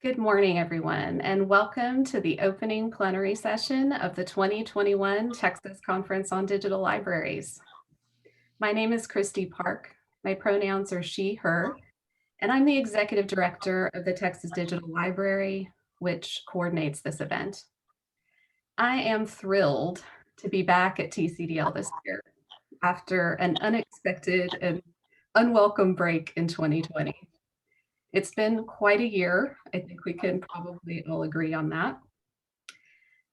Good morning, everyone, and welcome to the opening plenary session of the 2021 Texas Conference on Digital Libraries. My name is Christy Park. My pronouns are she, her, and I'm the Executive Director of the Texas Digital Library, which coordinates this event. I am thrilled to be back at TCDL this year after an unexpected and unwelcome break in 2020. It's been quite a year. I think we can probably all agree on that.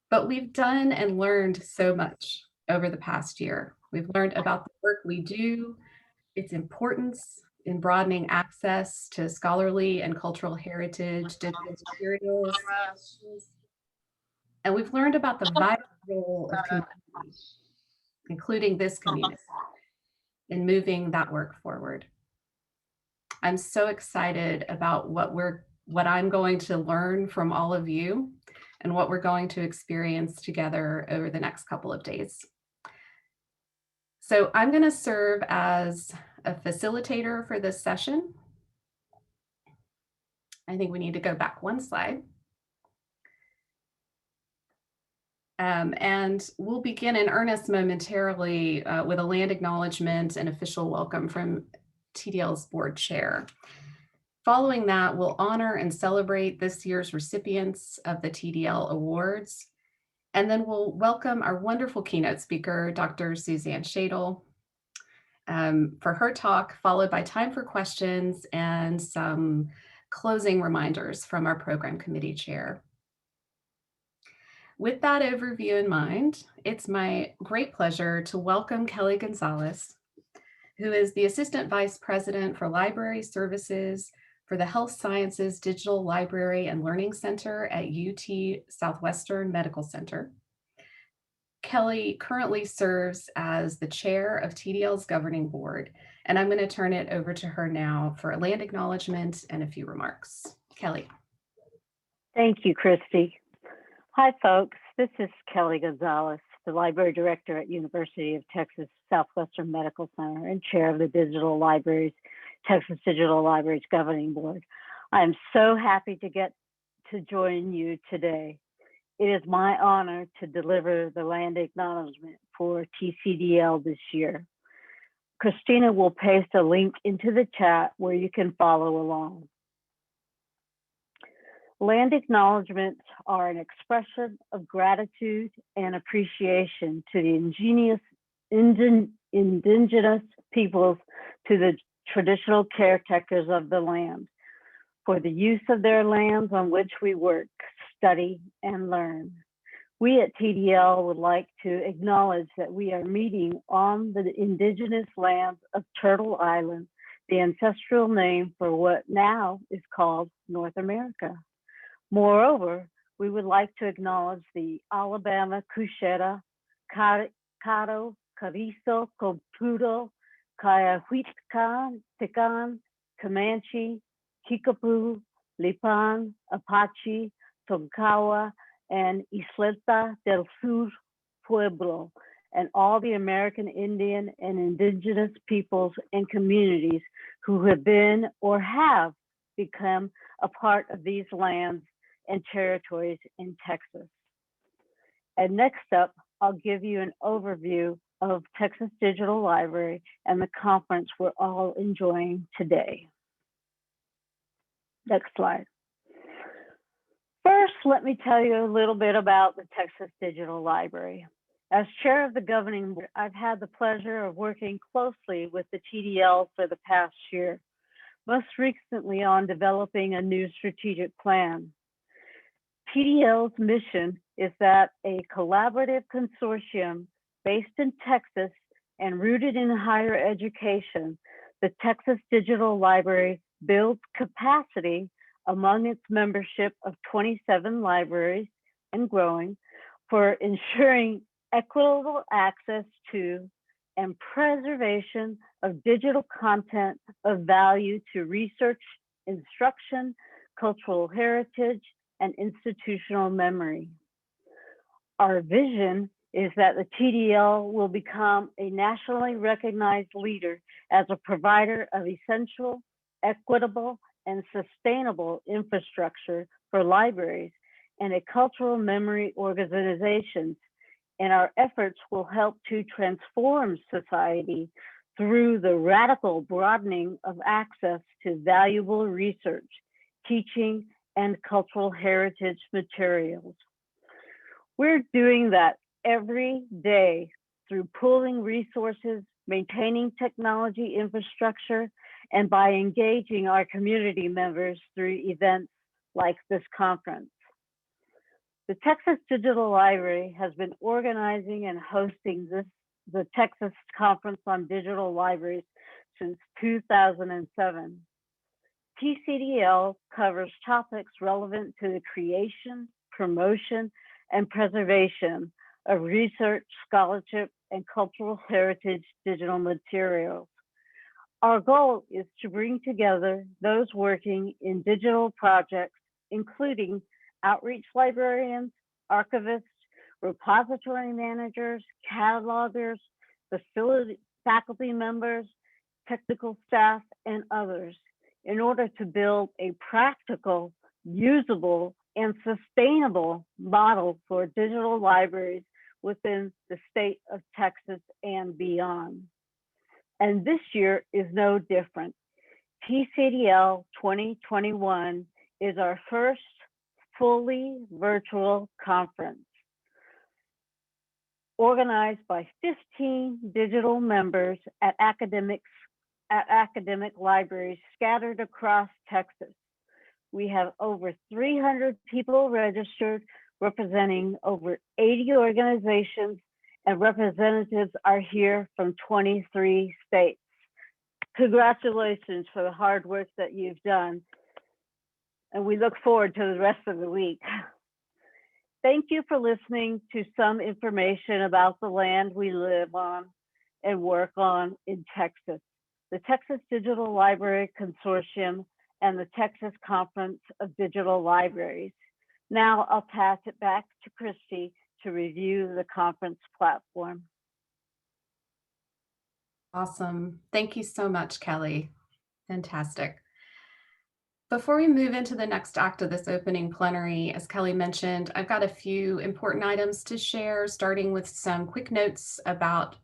But we've done and learned so much over the past year. We've learned about the work we do, its importance in broadening access to scholarly and cultural heritage, digital materials, and we've learned about the vital role of community, including this community, in moving that work forward. I'm so excited about what I'm going to learn from all of you and what we're going to experience together over the next couple of days. So I'm going to serve as a facilitator for this session. I think we need to go back one slide. And we'll begin in earnest momentarily with a land acknowledgement and official welcome from TDL's board chair. Following that, we'll honor and celebrate this year's recipients of the TDL Awards. And then we'll welcome our wonderful keynote speaker, Dr. Suzanne Schadl, for her talk, followed by time for questions and some closing reminders from our program committee chair. With that overview in mind, it's my great pleasure to welcome Kelly Gonzalez, who is the Assistant Vice President for Library Services for the Health Sciences Digital Library and Learning Center at UT Southwestern Medical Center. Kelly currently serves as the chair of TDL's governing board, and I'm going to turn it over to her now for a land acknowledgement and a few remarks. Kelly. Thank you, Christy. Hi, folks. This is Kelly Gonzalez, the Library Director at University of Texas Southwestern Medical Center and Chair of the Digital Libraries, Texas Digital Libraries Governing Board. I am so happy to get to join you today. It is my honor to deliver the land acknowledgement for TCDL this year. Christina will paste a link into the chat where you can follow along. Land acknowledgements are an expression of gratitude and appreciation to the indigenous peoples, to the traditional caretakers of the land, for the use of their lands on which we work, study, and learn. We at TDL would like to acknowledge that we are meeting on the indigenous lands of Turtle Island, the ancestral name for what now is called North America. Moreover, we would like to acknowledge the Alabama, Cusheta, Caddo, Carrizo, Compudo, Cayahuitcan, Tecan, Comanche, Kickapoo, Lipan, Apache, Tonkawa, and Isleta del Sur Pueblo, and all the American Indian and indigenous peoples and communities who have been or have become a part of these lands and territories in Texas. And next up, I'll give you an overview of Texas Digital Library and the conference we're all enjoying today. Next slide. First, let me tell you a little bit about the Texas Digital Library. As chair of the governing board, I've had the pleasure of working closely with the TDL for the past year, most recently on developing a new strategic plan. TDL's mission is that a collaborative consortium based in Texas and rooted in higher education, the Texas Digital Library builds capacity among its membership of 27 libraries and growing for ensuring equitable access to and preservation of digital content of value to research, instruction, cultural heritage, and institutional memory. Our vision is that the TDL will become a nationally recognized leader as a provider of essential, equitable, and sustainable infrastructure for libraries and a cultural memory organizations, and our efforts will help to transform society through the radical broadening of access to valuable research, teaching, and cultural heritage materials. We're doing that every day through pooling resources, maintaining technology infrastructure, and by engaging our community members through events like this conference. The Texas Digital Library has been organizing and hosting the Texas Conference on Digital Libraries since 2007. TCDL covers topics relevant to the creation, promotion, and preservation of research, scholarship, and cultural heritage digital materials. Our goal is to bring together those working in digital projects, including outreach librarians, archivists, repository managers, catalogers, faculty members, technical staff, and others, in order to build a practical, usable, and sustainable model for digital libraries within the state of Texas and beyond. And this year is no different. TCDL 2021 is our first fully virtual conference, organized by 15 digital members at academic libraries scattered across Texas. We have over 300 people registered, representing over 80 organizations, and representatives are here from 23 states. Congratulations for the hard work that you've done, and we look forward to the rest of the week. Thank you for listening to some information about the land we live on and work on in Texas, the Texas Digital Library Consortium, and the Texas Conference of Digital Libraries. Now I'll pass it back to Christy to review the conference platform. Awesome. Thank you so much, Kelly. Fantastic. Before we move into the next act of this opening plenary, as Kelly mentioned, I've got a few important items to share, starting with some quick notes about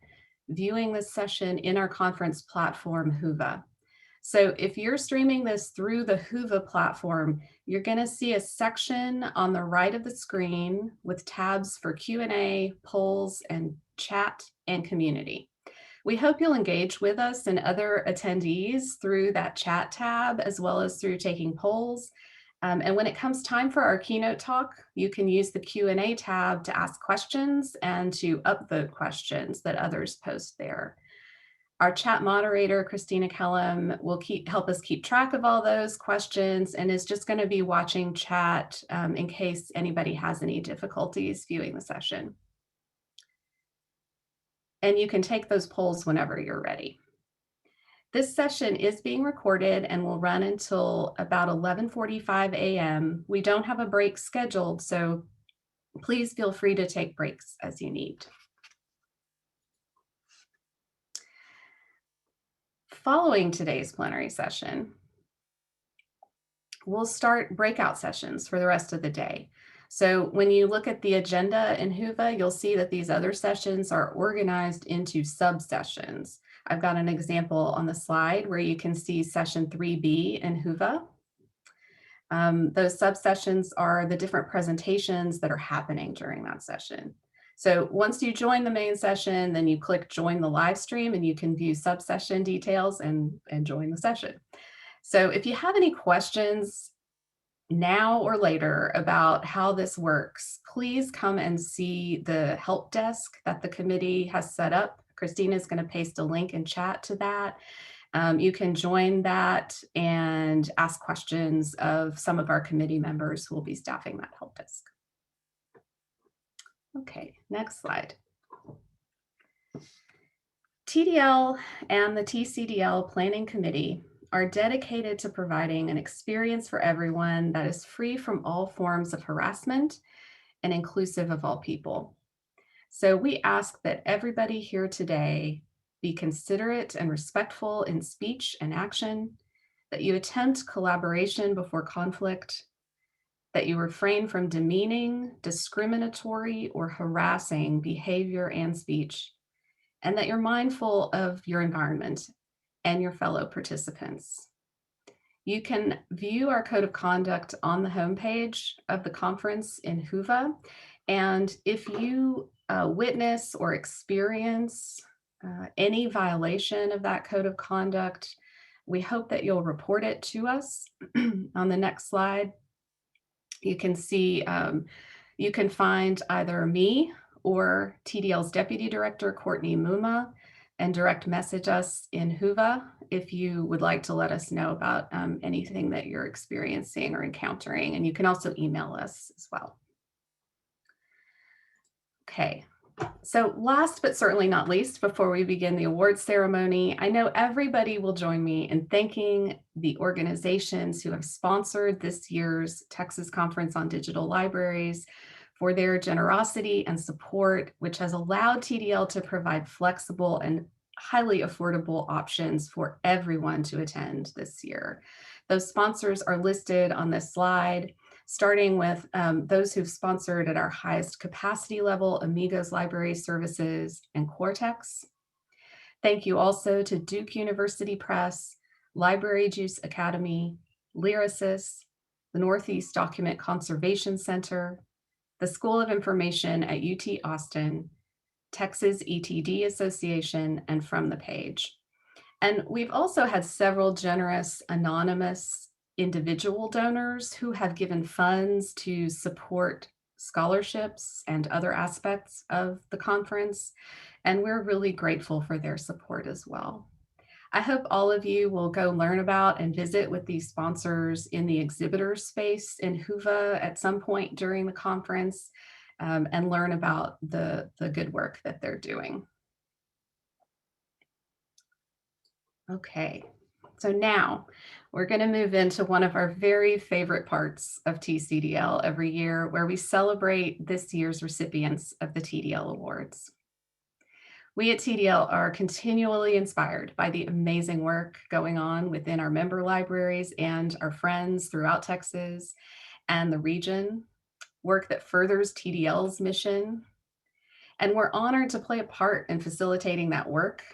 viewing this session in our conference platform, Whova. So if you're streaming this through the Whova platform, you're going to see a section on the right of the screen with tabs for Q&A, polls, and chat and community. We hope you'll engage with us and other attendees through that chat tab, as well as through taking polls. And when it comes time for our keynote talk, you can use the Q&A tab to ask questions and to upvote questions that others post there. Our chat moderator, Christina Kellum, will help us keep track of all those questions and is just going to be watching chat in case anybody has any difficulties viewing the session. And you can take those polls whenever you're ready. This session is being recorded and will run until about 11:45 a.m. We don't have a break scheduled, so please feel free to take breaks as you need. Following today's plenary session, we'll start breakout sessions for the rest of the day. So when you look at the agenda in Whova, you'll see that these other sessions are organized into sub-sessions. I've got an example on the slide where you can see session 3B in Whova. Those sub-sessions are the different presentations that are happening during that session. So once you join the main session, then you click join the live stream and you can view sub-session details and join the session. So if you have any questions now or later about how this works, please come and see the help desk that the committee has set up. Christina is going to paste a link in chat to that. You can join that and ask questions of some of our committee members who will be staffing that help desk. Okay, next slide. TDL and the TCDL Planning Committee are dedicated to providing an experience for everyone that is free from all forms of harassment and inclusive of all people. So we ask that everybody here today be considerate and respectful in speech and action, that you attempt collaboration before conflict, that you refrain from demeaning, discriminatory, or harassing behavior and speech, and that you're mindful of your environment and your fellow participants. You can view our code of conduct on the homepage of the conference in Whova. And if you witness or experience any violation of that code of conduct, we hope that you'll report it to us. On the next slide, you can see, you can find either me or TDL's Deputy Director, Courtney Muma, and direct message us in Whova if you would like to let us know about anything that you're experiencing or encountering. And you can also email us as well. Okay, so last but certainly not least, before we begin the awards ceremony, I know everybody will join me in thanking the organizations who have sponsored this year's Texas Conference on Digital Libraries for their generosity and support, which has allowed TDL to provide flexible and highly affordable options for everyone to attend this year. Those sponsors are listed on this slide, starting with those who've sponsored at our highest capacity level, Amigos Library Services and Cortex. Thank you also to Duke University Press, Library Juice Academy, Lyrasis, the Northeast Document Conservation Center, the School of Information at UT Austin, Texas ETD Association, and From the Page. And we've also had several generous anonymous individual donors who have given funds to support scholarships and other aspects of the conference. And we're really grateful for their support as well. I hope all of you will go learn about and visit with these sponsors in the exhibitor space in Whova at some point during the conference and learn about the good work that they're doing. Okay, so now we're going to move into one of our very favorite parts of TCDL every year, where we celebrate this year's recipients of the TDL Awards. We at TDL are continually inspired by the amazing work going on within our member libraries and our friends throughout Texas and the region, work that furthers TDL's mission. And we're honored to play a part in facilitating that work.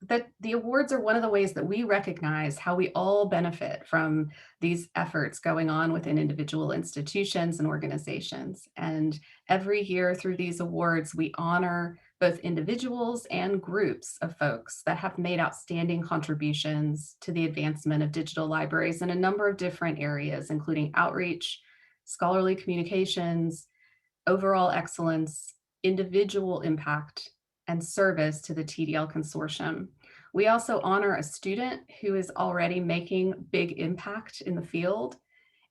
That the awards are one of the ways that we recognize how we all benefit from these efforts going on within individual institutions and organizations. And every year through these awards, we honor both individuals and groups of folks that have made outstanding contributions to the advancement of digital libraries in a number of different areas, including outreach, scholarly communications, overall excellence, individual impact, and service to the TDL Consortium. We also honor a student who is already making big impact in the field,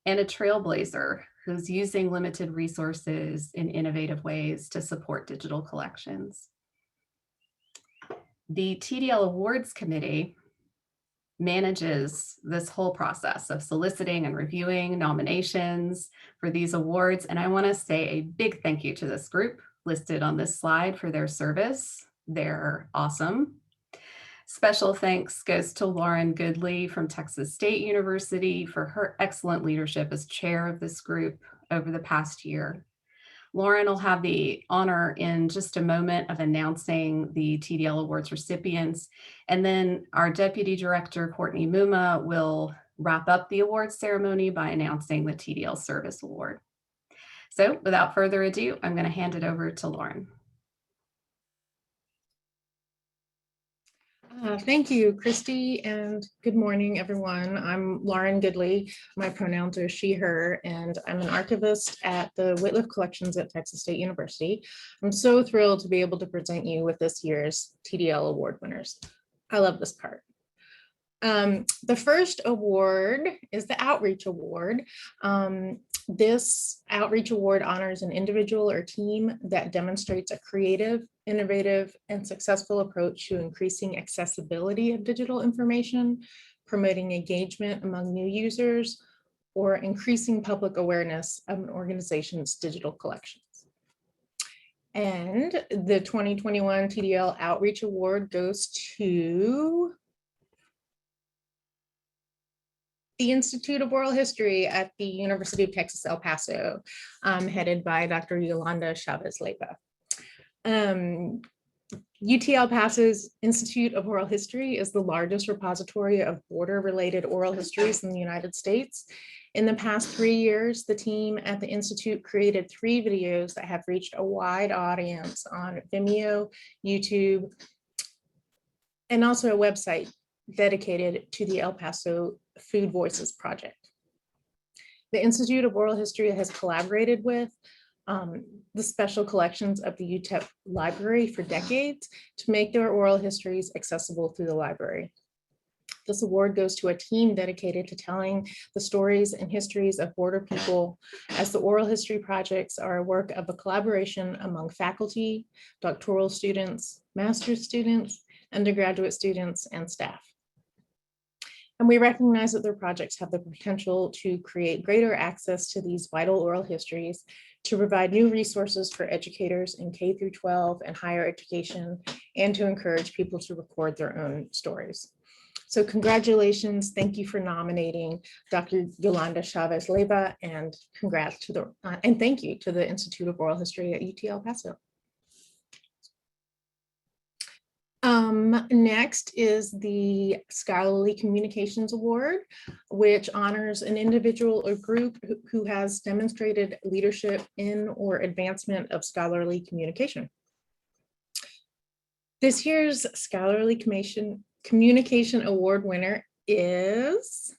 and a trailblazer who's using limited resources in innovative ways to support digital collections. The TDL Awards Committee manages this whole process of soliciting and reviewing nominations for these awards, and I want to say a big thank you to this group listed on this slide for their service. They're awesome. Special thanks goes to Lauren Goodley from Texas State University for her excellent leadership as chair of this group over the past year. Lauren will have the honor in just a moment of announcing the TDL Awards recipients. And then our Deputy Director, Courtney Muma, will wrap up the awards ceremony by announcing the TDL Service Award. So without further ado, I'm going to hand it over to Lauren. Thank you, Christy, and good morning, everyone. I'm Lauren Goodley. My pronouns are she, her, and I'm an archivist at the Whitliff Collections at Texas State University. I'm so thrilled to be able to present you with this year's TDL Award winners. I love this part. The first award is the Outreach Award. This Outreach Award honors an individual or team that demonstrates a creative, innovative, and successful approach to increasing accessibility of digital information, promoting engagement among new users, or increasing public awareness of an organization's digital collections. And the 2021 TDL Outreach Award goes to the Institute of Oral History at the University of Texas, El Paso, headed by Dr. Yolanda Chavez-Leiva. UT El Paso's Institute of Oral History is the largest repository of border-related oral histories in the United States. In the past 3 years, the team at the Institute created 3 videos that have reached a wide audience on Vimeo, YouTube, and also a website dedicated to the El Paso Food Voices Project. The Institute of Oral History has collaborated with the special collections of the UTEP library for decades to make their oral histories accessible through the library. This award goes to a team dedicated to telling the stories and histories of border people, as the oral history projects are a work of a collaboration among faculty, doctoral students, master's students, undergraduate students, and staff. And we recognize that their projects have the potential to create greater access to these vital oral histories, to provide new resources for educators in K through 12 and higher education, and to encourage people to record their own stories. So congratulations, thank you for nominating Dr. Yolanda Chavez-Leiva, and congrats to the, and thank you to the Institute of Oral History at UT El Paso. Next is the Scholarly Communications Award, which honors an individual or group who has demonstrated leadership in or advancement of scholarly communication. This year's Scholarly Communication Award winner is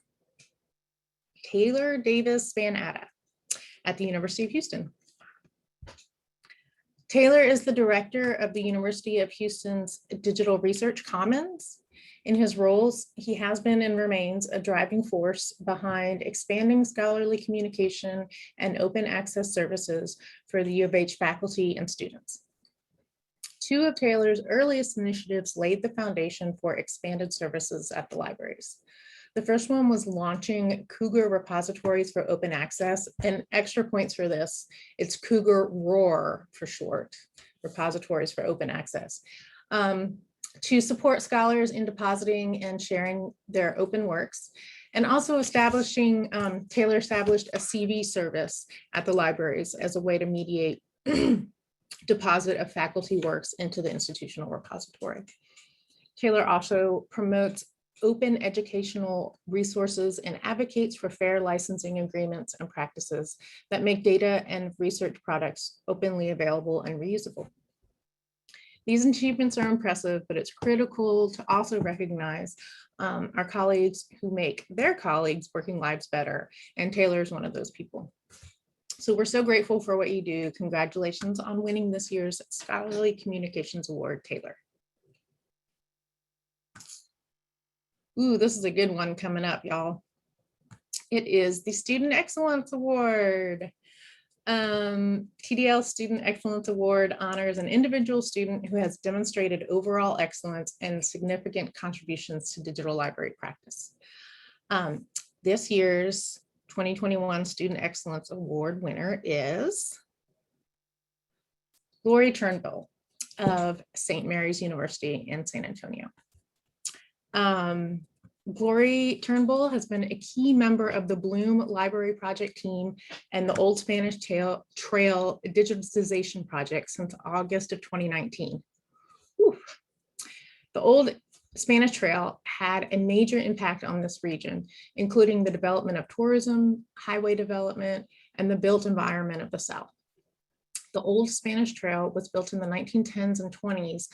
Taylor Davis Van Atta at the University of Houston. Taylor is the director of the University of Houston's Digital Research Commons. In his roles, he has been and remains a driving force behind expanding scholarly communication and open access services for the U of H faculty and students. 2 of Taylor's earliest initiatives laid the foundation for expanded services at the libraries. The first one was launching Cougar repositories for open access, and extra points for this, it's Cougar ROAR for short, repositories for open access, to support scholars in depositing and sharing their open works, and also establishing, Taylor established a CV service at the libraries as a way to mediate deposit of faculty works into the institutional repository. Taylor also promotes open educational resources and advocates for fair licensing agreements and practices that make data and research products openly available and reusable. These achievements are impressive, but it's critical to also recognize our colleagues who make their colleagues' working lives better, and Taylor is one of those people. So we're so grateful for what you do. Congratulations on winning this year's Scholarly Communications Award, Taylor. Ooh, this is a good one coming up, y'all. It is the Student Excellence Award. TDL Student Excellence Award honors an individual student who has demonstrated overall excellence and significant contributions to digital library practice. This year's 2021 Student Excellence Award winner is Glory Turnbull of St. Mary's University in San Antonio. Glory Turnbull has been a key member of the Bloom Library Project team and the Old Spanish Trail digitization project since August of 2019. Whew. The Old Spanish Trail had a major impact on this region, including the development of tourism, highway development, and the built environment of the South. The Old Spanish Trail was built in the 1910s and 20s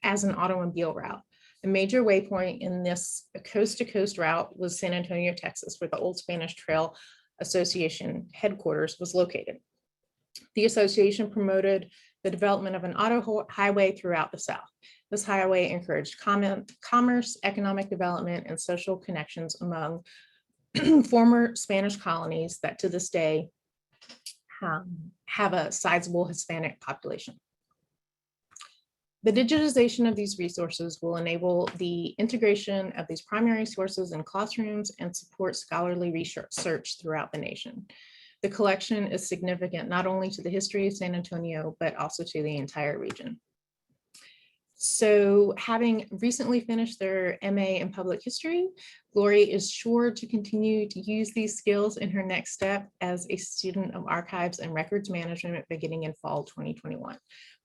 as an automobile route. A major waypoint in this coast-to-coast route was San Antonio, Texas, where the Old Spanish Trail Association headquarters was located. The association promoted the development of an auto highway throughout the South. This highway encouraged commerce, economic development, and social connections among former Spanish colonies that to this day have a sizable Hispanic population. The digitization of these resources will enable the integration of these primary sources in classrooms and support scholarly research throughout the nation. The collection is significant not only to the history of San Antonio, but also to the entire region. So having recently finished their MA in public history, Glory is sure to continue to use these skills in her next step as a student of archives and records management beginning in fall 2021.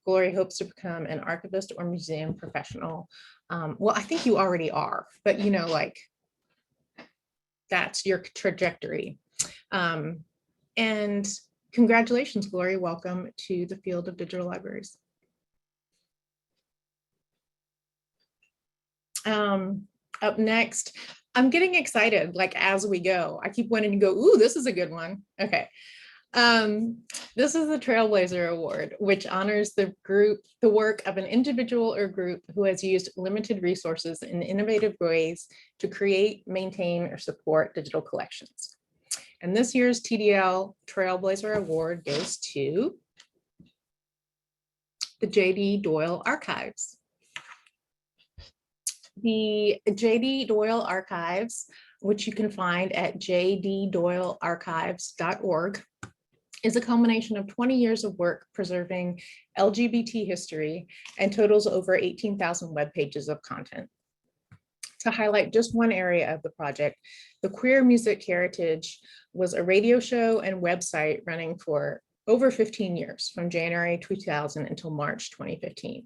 Glory hopes to become an archivist or museum professional. Well, I think you already are, but you know, like that's your trajectory. And congratulations, Glory. Welcome to the field of digital libraries. Up next, I'm getting excited like as we go. I keep wanting to go, ooh, this is a good one. Okay. This is the Trailblazer Award, which honors the work of an individual or group who has used limited resources in innovative ways to create, maintain, or support digital collections. And this year's TDL Trailblazer Award goes to the J.D. Doyle Archives. The J.D. Doyle Archives, which you can find at jddoylearchives.org, is a culmination of 20 years of work preserving LGBT history and totals over 18,000 web pages of content. To highlight just one area of the project, the Queer Music Heritage was a radio show and website running for over 15 years, from January 2000 until March 2015.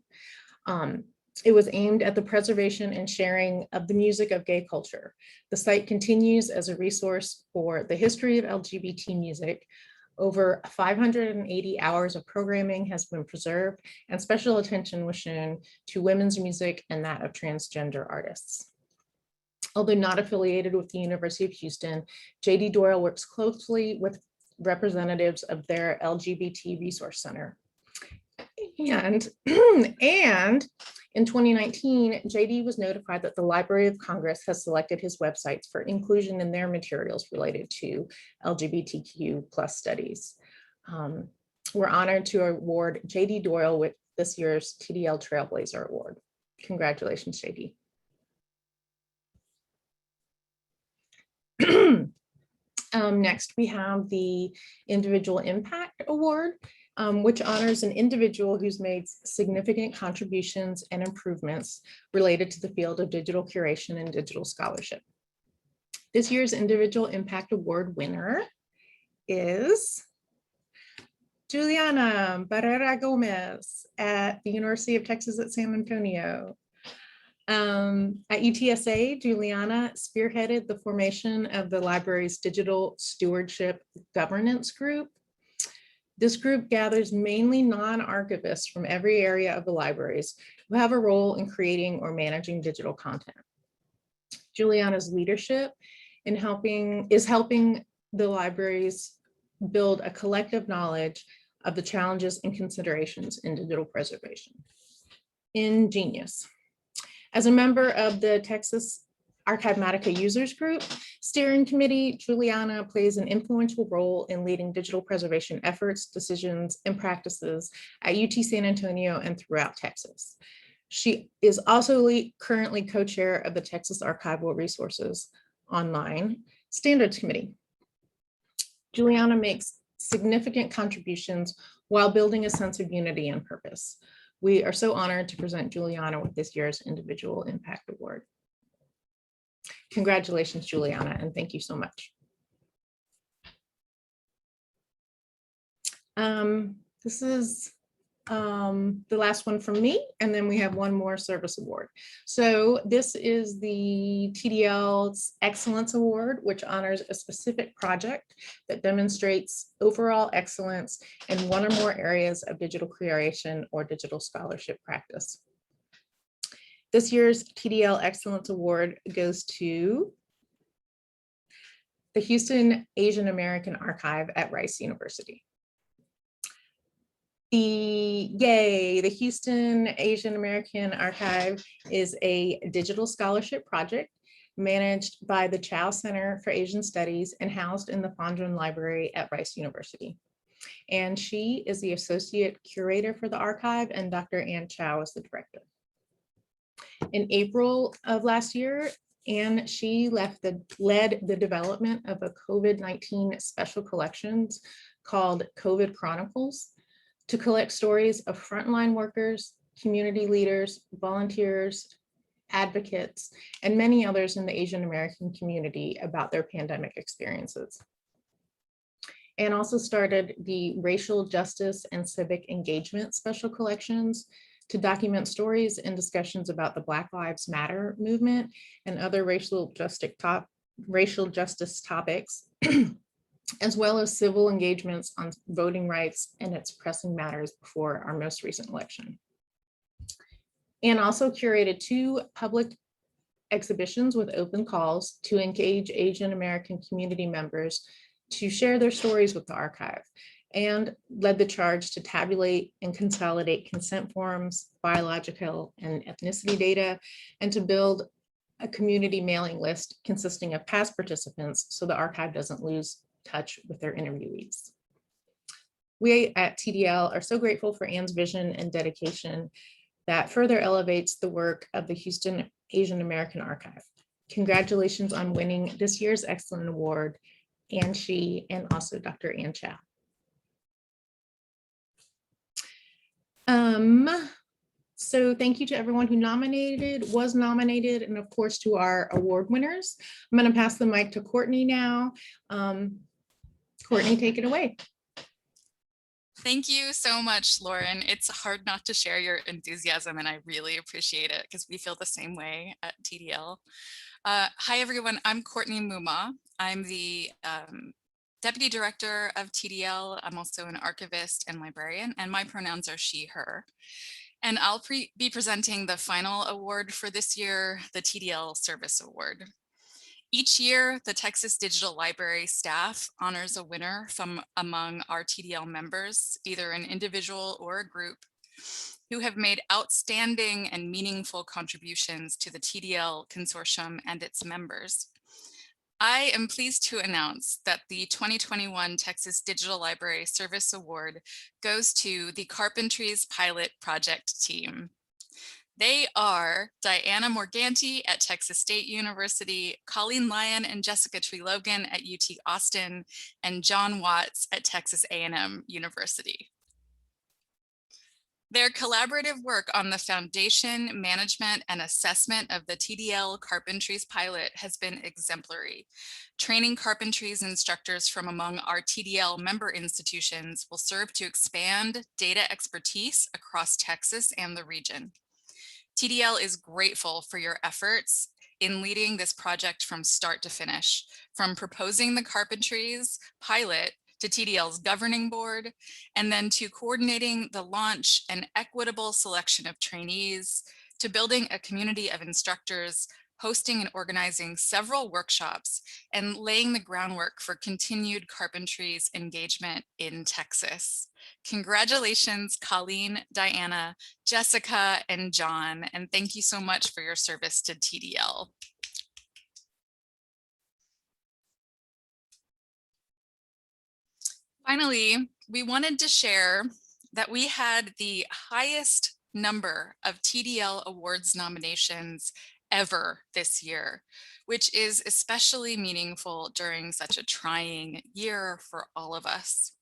It was aimed at the preservation and sharing of the music of gay culture. The site continues as a resource for the history of LGBT music. Over 580 hours of programming has been preserved, and special attention was shown to women's music and that of transgender artists. Although not affiliated with the University of Houston, J.D. Doyle works closely with representatives of their LGBT Resource Center. And in 2019, JD was notified that the Library of Congress has selected his websites for inclusion in their materials related to LGBTQ+ studies. We're honored to award JD Doyle with this year's TDL Trailblazer Award. Congratulations, JD. Next, we have the Individual Impact Award, which honors an individual who's made significant contributions and improvements related to the field of digital curation and digital scholarship. This year's Individual Impact Award winner is Juliana Barrera Gomez at the University of Texas at San Antonio. At UTSA, Juliana spearheaded the formation of the library's Digital Stewardship Governance Group. This group gathers mainly non-archivists from every area of the libraries who have a role in creating or managing digital content. Juliana's leadership is helping the libraries build a collective knowledge of the challenges and considerations in digital preservation. Ingenious. As a member of the Texas Archivematica Users Group Steering Committee, Juliana plays an influential role in leading digital preservation efforts, decisions, and practices at UT San Antonio and throughout Texas. She is also currently co-chair of the Texas Archival Resources Online Standards Committee. Juliana makes significant contributions while building a sense of unity and purpose. We are so honored to present Juliana with this year's Individual Impact Award. Congratulations, Juliana, and thank you so much. This is the last one from me, and then we have one more service award. So this is the TDL's Excellence Award, which honors a specific project that demonstrates overall excellence in one or more areas of digital creation or digital scholarship practice. This year's TDL Excellence Award goes to the Houston Asian American Archive at Rice University. The Houston Asian American Archive is a digital scholarship project managed by the Chow Center for Asian Studies and housed in the Fondren Library at Rice University. And she is the associate curator for the archive, and Dr. Ann Chow is the director. In April of last year, Anne she led the development of a COVID-19 special collections called COVID Chronicles to collect stories of frontline workers, community leaders, volunteers, advocates, and many others in the Asian American community about their pandemic experiences. And also started the Racial Justice and Civic Engagement Special Collections to document stories and discussions about the Black Lives Matter movement and other racial justice topics, as well as civil engagements on voting rights and its pressing matters before our most recent election. And also curated 2 public exhibitions with open calls to engage Asian American community members to share their stories with the archive, and led the charge to tabulate and consolidate consent forms, biological and ethnicity data, and to build a community mailing list consisting of past participants so the archive doesn't lose touch with their interviewees. We at TDL are so grateful for Anne's vision and dedication that further elevates the work of the Houston Asian American Archive. Congratulations on winning this year's Excellent Award, Anne Shi and also Dr. Ann Chow. So thank you to everyone who was nominated, and of course to our award winners. I'm going to pass the mic to Courtney now. Courtney, take it away. Thank you so much, Lauren. It's hard not to share your enthusiasm, and I really appreciate it because we feel the same way at TDL. Hi, everyone. I'm Courtney Muma. I'm the Deputy Director of TDL. I'm also an archivist and librarian, and my pronouns are she, her. And I'll be presenting the final award for this year, the TDL Service Award. Each year, the Texas Digital Library staff honors a winner from among our TDL members, either an individual or a group, who have made outstanding and meaningful contributions to the TDL consortium and its members. I am pleased to announce that the 2021 Texas Digital Library Service Award goes to the Carpentries Pilot Project team. They are Diana Morganti at Texas State University, Colleen Lyon and Jessica Tree-Logan at UT Austin, and John Watts at Texas A&M University. Their collaborative work on the foundation, management, and assessment of the TDL Carpentries pilot has been exemplary. Training Carpentries instructors from among our TDL member institutions will serve to expand data expertise across Texas and the region. TDL is grateful for your efforts in leading this project from start to finish, from proposing the Carpentries pilot to TDL's governing board, and then to coordinating the launch and equitable selection of trainees, to building a community of instructors, hosting and organizing several workshops, and laying the groundwork for continued Carpentries engagement in Texas. Congratulations, Colleen, Diana, Jessica, and John, and thank you so much for your service to TDL. Finally, we wanted to share that we had the highest number of TDL Awards nominations ever this year, which is especially meaningful during such a trying year for all of us.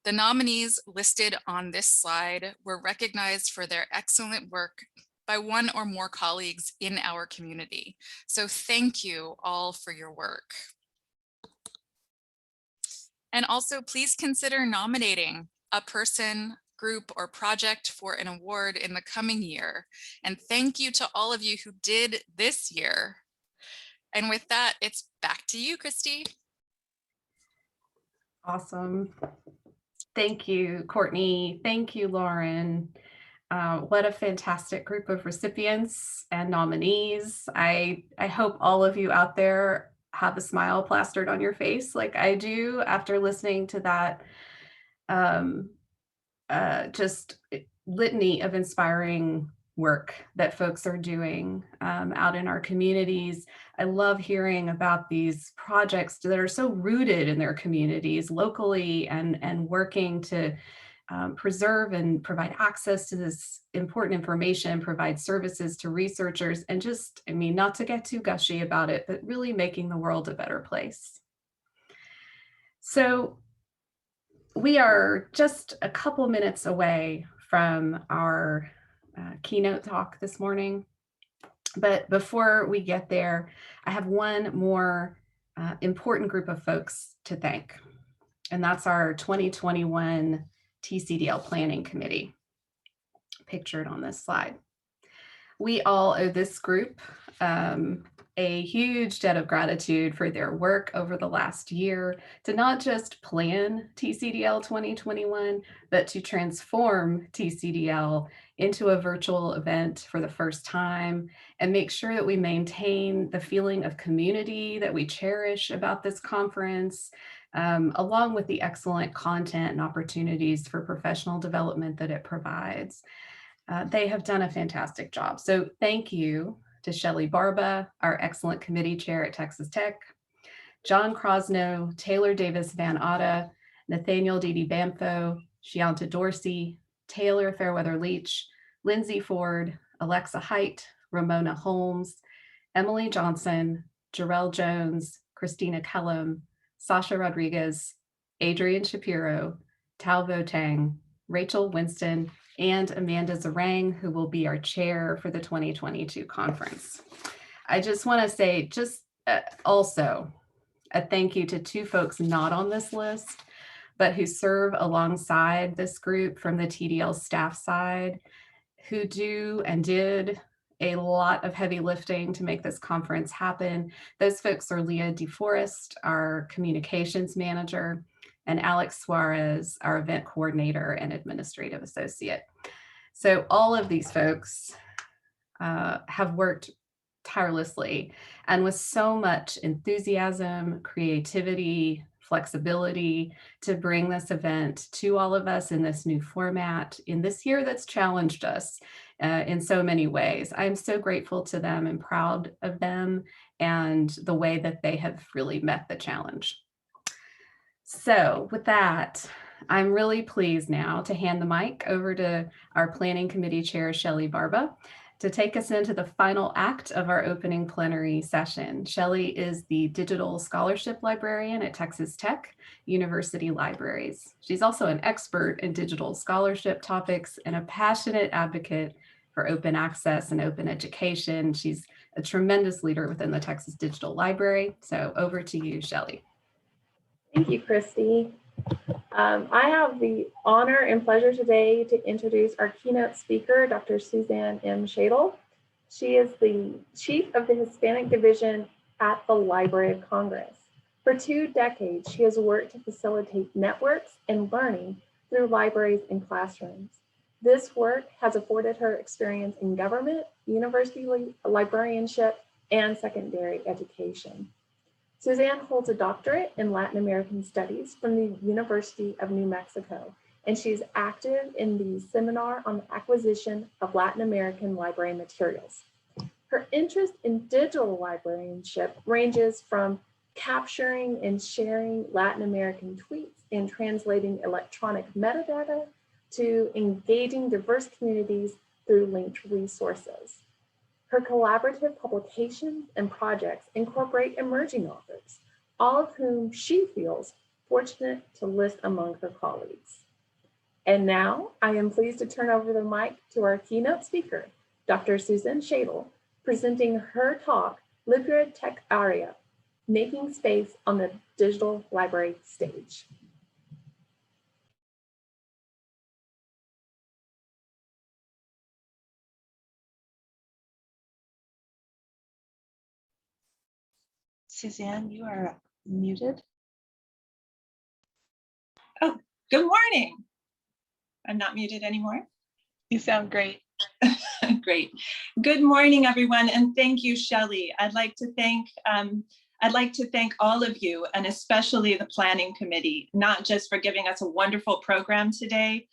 The nominees listed on this slide were recognized for their excellent work by one or more colleagues in our community. So thank you all for your work. And also please consider nominating a person, group, or project for an award in the coming year. And thank you to all of you who did this year. And with that, it's back to you, Christy. Awesome. Thank you, Courtney. Thank you, Lauren. What a fantastic group of recipients and nominees. I hope all of you out there have a smile plastered on your face like I do after listening to that just litany of inspiring work that folks are doing out in our communities. I love hearing about these projects that are so rooted in their communities locally and working to preserve and provide access to this important information, provide services to researchers, and just, I mean, not to get too gushy about it, but really making the world a better place. So we are just a couple minutes away from our keynote talk this morning. But before we get there, I have one more important group of folks to thank, and that's our 2021 TCDL Planning Committee, pictured on this slide. We all owe this group a huge debt of gratitude for their work over the last year to not just plan TCDL 2021, but to transform TCDL into a virtual event for the first time and make sure that we maintain the feeling of community that we cherish about this conference, along with the excellent content and opportunities for professional development that it provides. They have done a fantastic job. So thank you to Shelley Barba, our excellent committee chair at Texas Tech, John Crosno, Taylor Davis Van Otta, Nathaniel Dede Bamfo, Shianta Dorsey, Taylor Fairweather Leach, Lindsay Ford, Alexa Height, Ramona Holmes, Emily Johnson, Jarrell Jones, Christina Kellum, Sasha Rodriguez, Adrian Shapiro, Tao Vo Tang, Rachel Winston, and Amanda Zarang, who will be our chair for the 2022 conference. I just want to say also a thank you to two folks not on this list, but who serve alongside this group from the TDL staff side, who do and did a lot of heavy lifting to make this conference happen. Those folks are Leah DeForest, our communications manager, and Alex Suarez, our event coordinator and administrative associate. So all of these folks have worked tirelessly and with so much enthusiasm, creativity, flexibility to bring this event to all of us in this new format in this year that's challenged us in so many ways. I'm so grateful to them and proud of them and the way that they have really met the challenge. So with that, I'm really pleased now to hand the mic over to our Planning Committee Chair, Shelley Barba, to take us into the final act of our opening plenary session. Shelley is the Digital Scholarship Librarian at Texas Tech University Libraries. She's also an expert in digital scholarship topics and a passionate advocate for open access and open education. She's a tremendous leader within the Texas Digital Library. So over to you, Shelley. Thank you, Christy. I have the honor and pleasure today to introduce our keynote speaker, Dr. Suzanne M. Schadl. She is the Chief of the Hispanic Division at the Library of Congress. For 2 decades, she has worked to facilitate networks and learning through libraries and classrooms. This work has afforded her experience in government, university librarianship, and secondary education. Suzanne holds a doctorate in Latin American Studies from the University of New Mexico, and she's active in the Seminar on the Acquisition of Latin American Library Materials. Her interest in digital librarianship ranges from capturing and sharing Latin American tweets and translating electronic metadata to engaging diverse communities through linked resources. Her collaborative publications and projects incorporate emerging authors, all of whom she feels fortunate to list among her colleagues. And now I am pleased to turn over the mic to our keynote speaker, Dr. Suzanne Schadl, presenting her talk, Libre Tech Area, Making Space on the Digital Library Stage. Suzanne, you are muted. Oh, good morning. I'm not muted anymore. You sound great. Great. Good morning, everyone, and thank you, Shelley. I'd like to thank all of you, and especially the Planning Committee, not just for giving us a wonderful program today,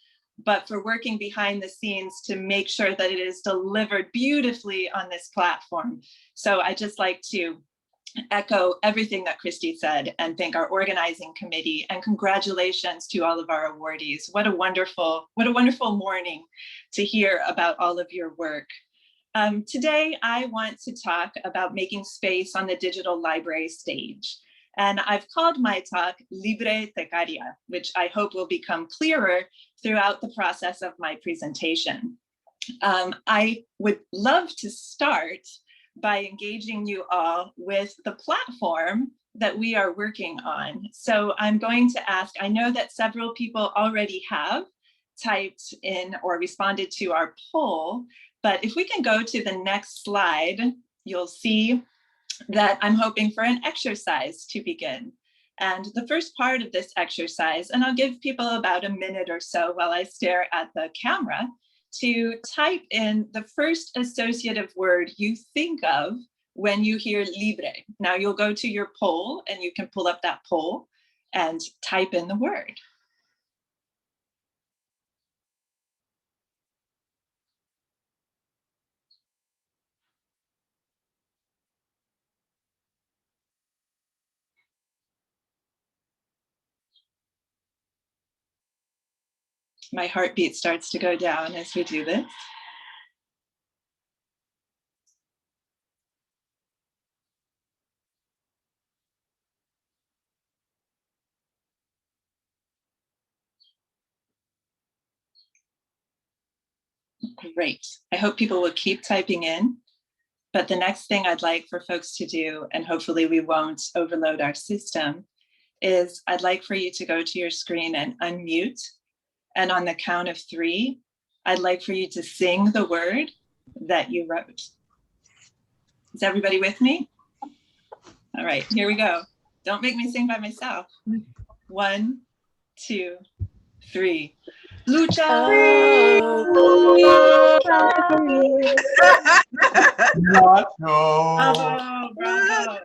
but for working behind the scenes to make sure that it is delivered beautifully on this platform. So I'd just like to echo everything that Christy said and thank our organizing committee, and congratulations to all of our awardees. What a wonderful morning to hear about all of your work. Today, I want to talk about making space on the digital library stage. And I've called my talk Libre Tech Area, which I hope will become clearer throughout the process of my presentation. I would love to start by engaging you all with the platform that we are working on. So I'm going to ask, I know that several people already have typed in or responded to our poll, but if we can go to the next slide, you'll see that I'm hoping for an exercise to begin. And the first part of this exercise, and I'll give people about a minute or so while I stare at the camera, to type in the first associative word you think of when you hear libre. Now you'll go to your poll and you can pull up that poll and type in the word. My heartbeat starts to go down as we do this. Great. I hope people will keep typing in. But the next thing I'd like for folks to do, and hopefully we won't overload our system, is I'd like for you to go to your screen and unmute. And on the count of 3, I'd like for you to sing the word that you wrote. Is everybody with me? All right, here we go. Don't make me sing by myself. 1, 2, 3. Lucha! Bravo, bravo.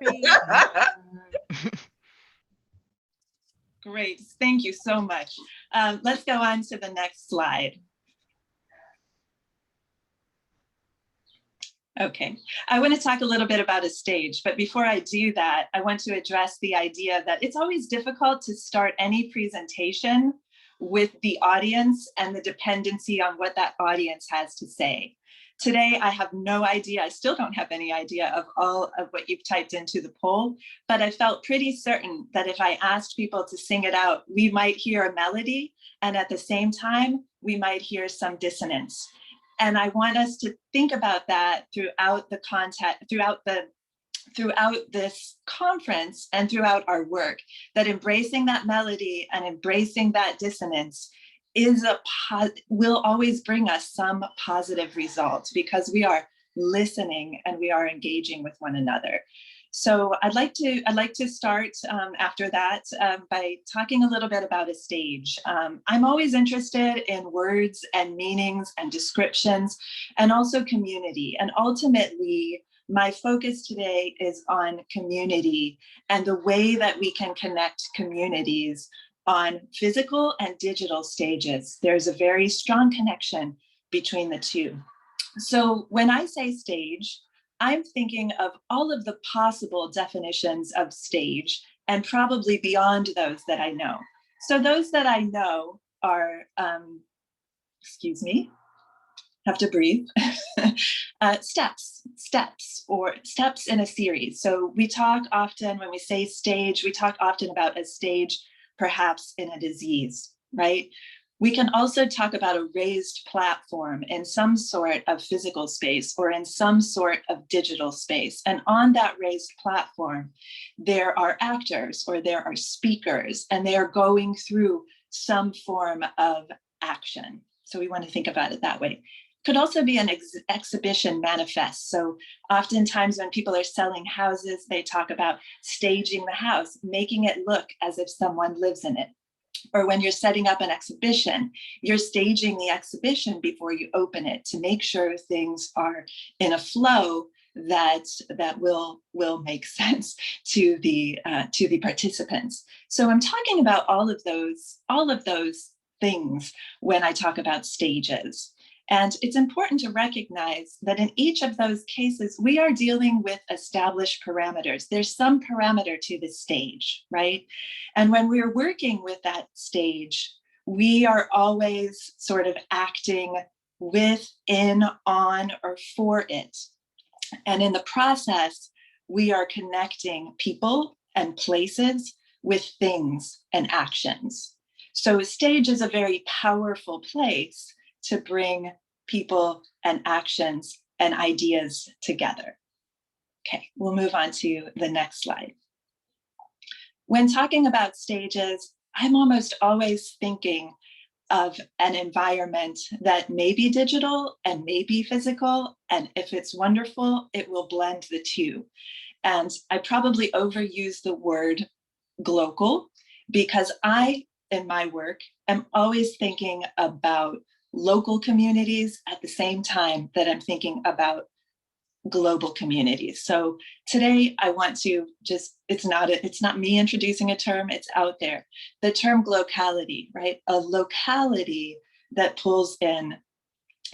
Great, thank you so much. Let's go on to the next slide. Okay, I want to talk a little bit about a stage, but before I do that, I want to address the idea that it's always difficult to start any presentation with the audience and the dependency on what that audience has to say. Today, I have no idea, I still don't have any idea of all of what you've typed into the poll, but I felt pretty certain that if I asked people to sing it out, we might hear a melody, and at the same time, we might hear some dissonance. And I want us to think about that throughout the content, throughout this conference and throughout our work, that embracing that melody and embracing that dissonance will always bring us some positive results because we are listening and we are engaging with one another. So I'd like to start after that by talking a little bit about a stage. I'm always interested in words and meanings and descriptions and also community. And ultimately, my focus today is on community and the way that we can connect communities on physical and digital stages. There's a very strong connection between the two. So when I say stage, I'm thinking of all of the possible definitions of stage and probably beyond those that I know. So those that I know are, excuse me, have to breathe, steps in a series. So we talk often, when we say stage, we talk often about a stage perhaps in a disease, right? We can also talk about a raised platform in some sort of physical space or in some sort of digital space. And on that raised platform, there are actors or there are speakers, and they are going through some form of action. So we want to think about it that way. Could also be an exhibition manifest. So oftentimes when people are selling houses, they talk about staging the house, making it look as if someone lives in it. Or when you're setting up an exhibition, you're staging the exhibition before you open it to make sure things are in a flow that will make sense to the participants. So I'm talking about all of those things when I talk about stages. And it's important to recognize that in each of those cases, we are dealing with established parameters. There's some parameter to the stage, right? And when we're working with that stage, we are always sort of acting with, in, on, or for it. And in the process, we are connecting people and places with things and actions. So a stage is a very powerful place to bring people, and actions and ideas together. Okay, we'll move on to the next slide. When talking about stages, I'm almost always thinking of an environment that may be digital and may be physical, and if it's wonderful, it will blend the two. And I probably overuse the word global because I, in my work, am always thinking about local communities at the same time that I'm thinking about global communities. So today I want to just, it's not me introducing a term, it's out there. The term locality, right? A locality that pulls in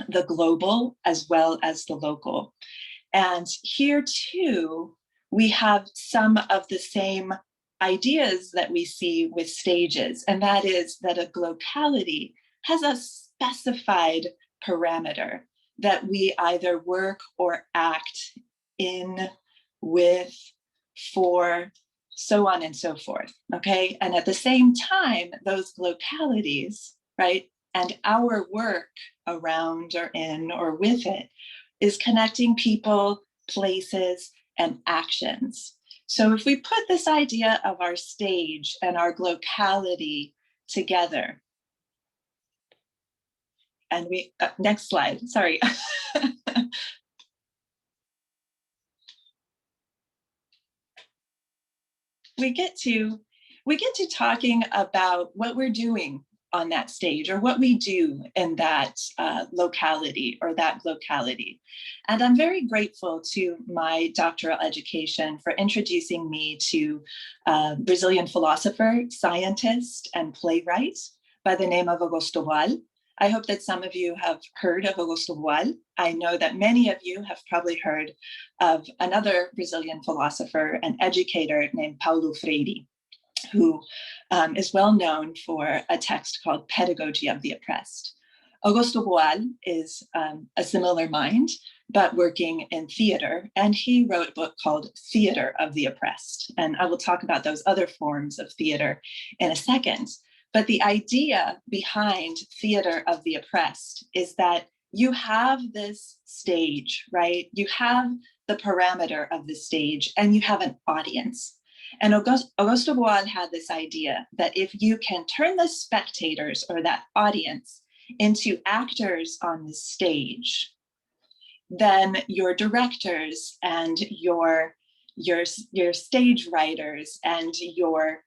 the global as well as the local. And here too, we have some of the same ideas that we see with stages, and that is that a locality has a specified parameter that we either work or act in, with, for, so on and so forth, okay? And at the same time, those localities, right, and our work around or in or with it is connecting people, places, and actions. So if we put this idea of our stage and our locality together, and we, next slide, sorry. we get to talking about what we're doing on that stage, or what we do in that locality or that locality. And I'm very grateful to my doctoral education for introducing me to a Brazilian philosopher, scientist, and playwright by the name of Augusto Boal. I hope that some of you have heard of Augusto Boal. I know that many of you have probably heard of another Brazilian philosopher and educator named Paulo Freire, who is well known for a text called Pedagogy of the Oppressed. Augusto Boal is a similar mind, but working in theater, and he wrote a book called Theater of the Oppressed. And I will talk about those other forms of theater in a second. But the idea behind Theater of the Oppressed is that you have this stage, right? You have the parameter of the stage, and you have an audience. And Augusto Boal had this idea that if you can turn the spectators or that audience into actors on the stage, then your directors and your stage writers and your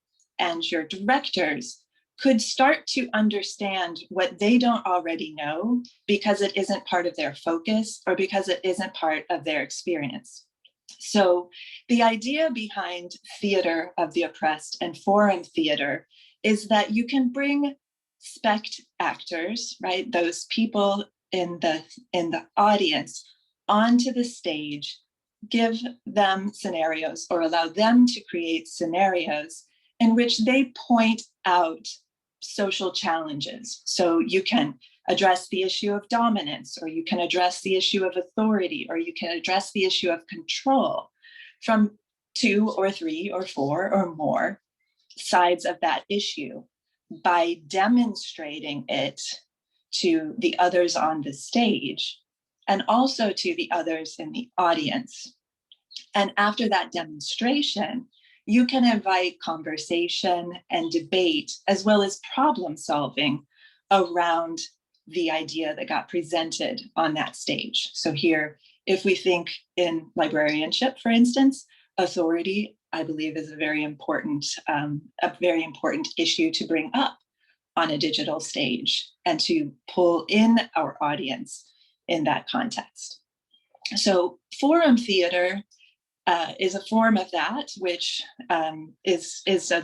directors could start to understand what they don't already know because it isn't part of their focus or because it isn't part of their experience. So the idea behind Theater of the Oppressed and forum theater is that you can bring spect actors, right? Those people in the audience onto the stage, give them scenarios or allow them to create scenarios in which they point out social challenges. So you can address the issue of dominance, or you can address the issue of authority, or you can address the issue of control from 2 or 3 or 4 or more sides of that issue by demonstrating it to the others on the stage and also to the others in the audience. And after that demonstration, you can invite conversation and debate, as well as problem solving around the idea that got presented on that stage. So here, if we think in librarianship, for instance, authority, I believe, is a very important issue to bring up on a digital stage and to pull in our audience in that context. So forum theater is a form of that, which is a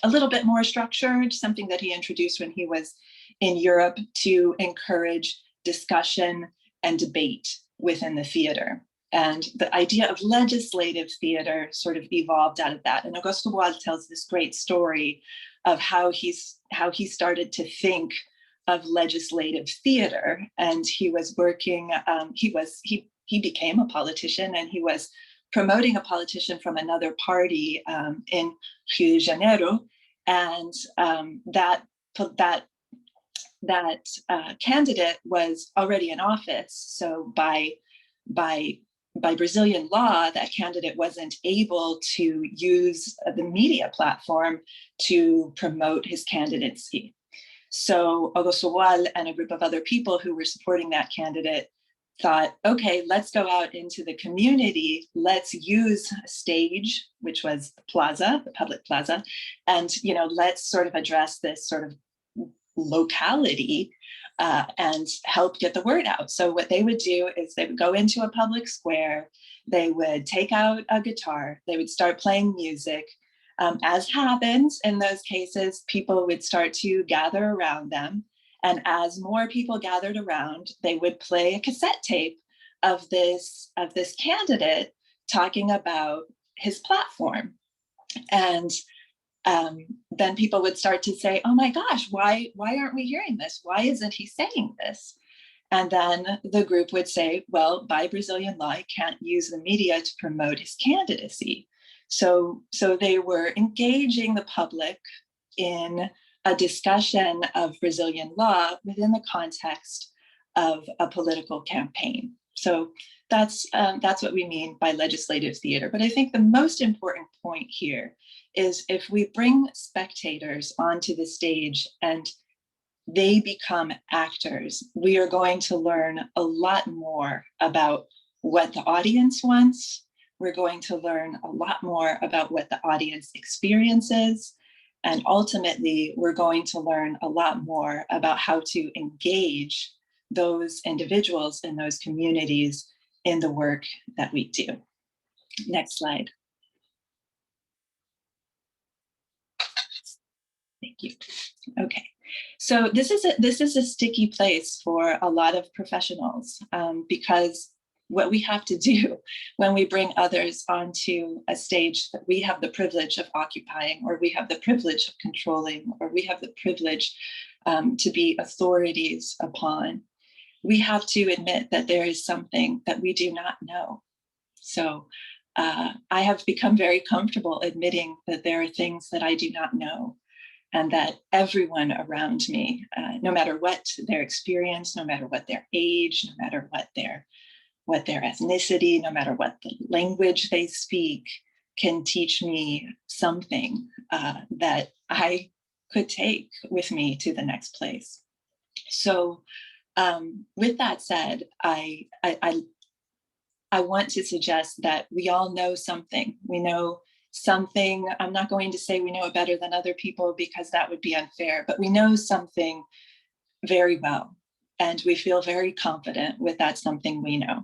little bit more structured, something that he introduced when he was in Europe to encourage discussion and debate within the theater. And the idea of legislative theater sort of evolved out of that. And Augusto Boal tells this great story of how he started to think of legislative theater. And he was working, he became a politician, and he was promoting a politician from another party in Rio de Janeiro. And that that candidate was already in office. So by Brazilian law, that candidate wasn't able to use the media platform to promote his candidacy. So Augusto Boal and a group of other people who were supporting that candidate thought, okay, let's go out into the community. Let's use a stage, which was the plaza, the public plaza, and let's sort of address this sort of locality and help get the word out. So what they would do is they would go into a public square, they would take out a guitar, they would start playing music. As happens in those cases, people would start to gather around them. And as more people gathered around, they would play a cassette tape of this candidate talking about his platform. And then people would start to say, oh my gosh, why aren't we hearing this? Why isn't he saying this? And then the group would say, well, by Brazilian law, he can't use the media to promote his candidacy. So they were engaging the public in a discussion of Brazilian law within the context of a political campaign. So that's what we mean by legislative theater. But I think the most important point here is if we bring spectators onto the stage and they become actors, we are going to learn a lot more about what the audience wants. We're going to learn a lot more about what the audience experiences. And ultimately, we're going to learn a lot more about how to engage those individuals in those communities in the work that we do. Next slide. Thank you. Okay, so this is a sticky place for a lot of professionals because what we have to do when we bring others onto a stage that we have the privilege of occupying, or we have the privilege of controlling, or we have the privilege to be authorities upon, we have to admit that there is something that we do not know. So I have become very comfortable admitting that there are things that I do not know, and that everyone around me, no matter what their experience, no matter what their age, no matter what their ethnicity, no matter what the language they speak, can teach me something that I could take with me to the next place. So with that said, I want to suggest that we all know something. We know something. I'm not going to say we know it better than other people because that would be unfair, but we know something very well. And we feel very confident with that something we know.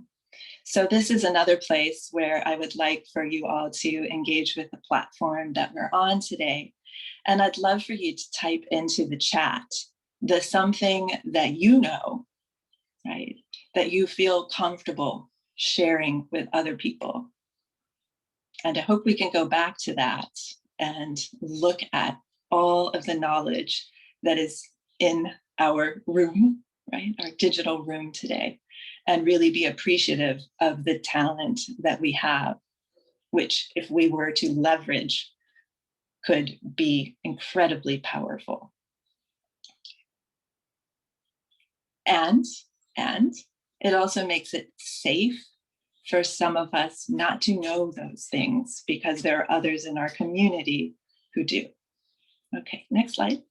So this is another place where I would like for you all to engage with the platform that we're on today. And I'd love for you to type into the chat the something that you know, right, that you feel comfortable sharing with other people. And I hope we can go back to that and look at all of the knowledge that is in our room, right, our digital room today, and really be appreciative of the talent that we have, which if we were to leverage, could be incredibly powerful. And it also makes it safe for some of us not to know those things because there are others in our community who do. Okay, next slide.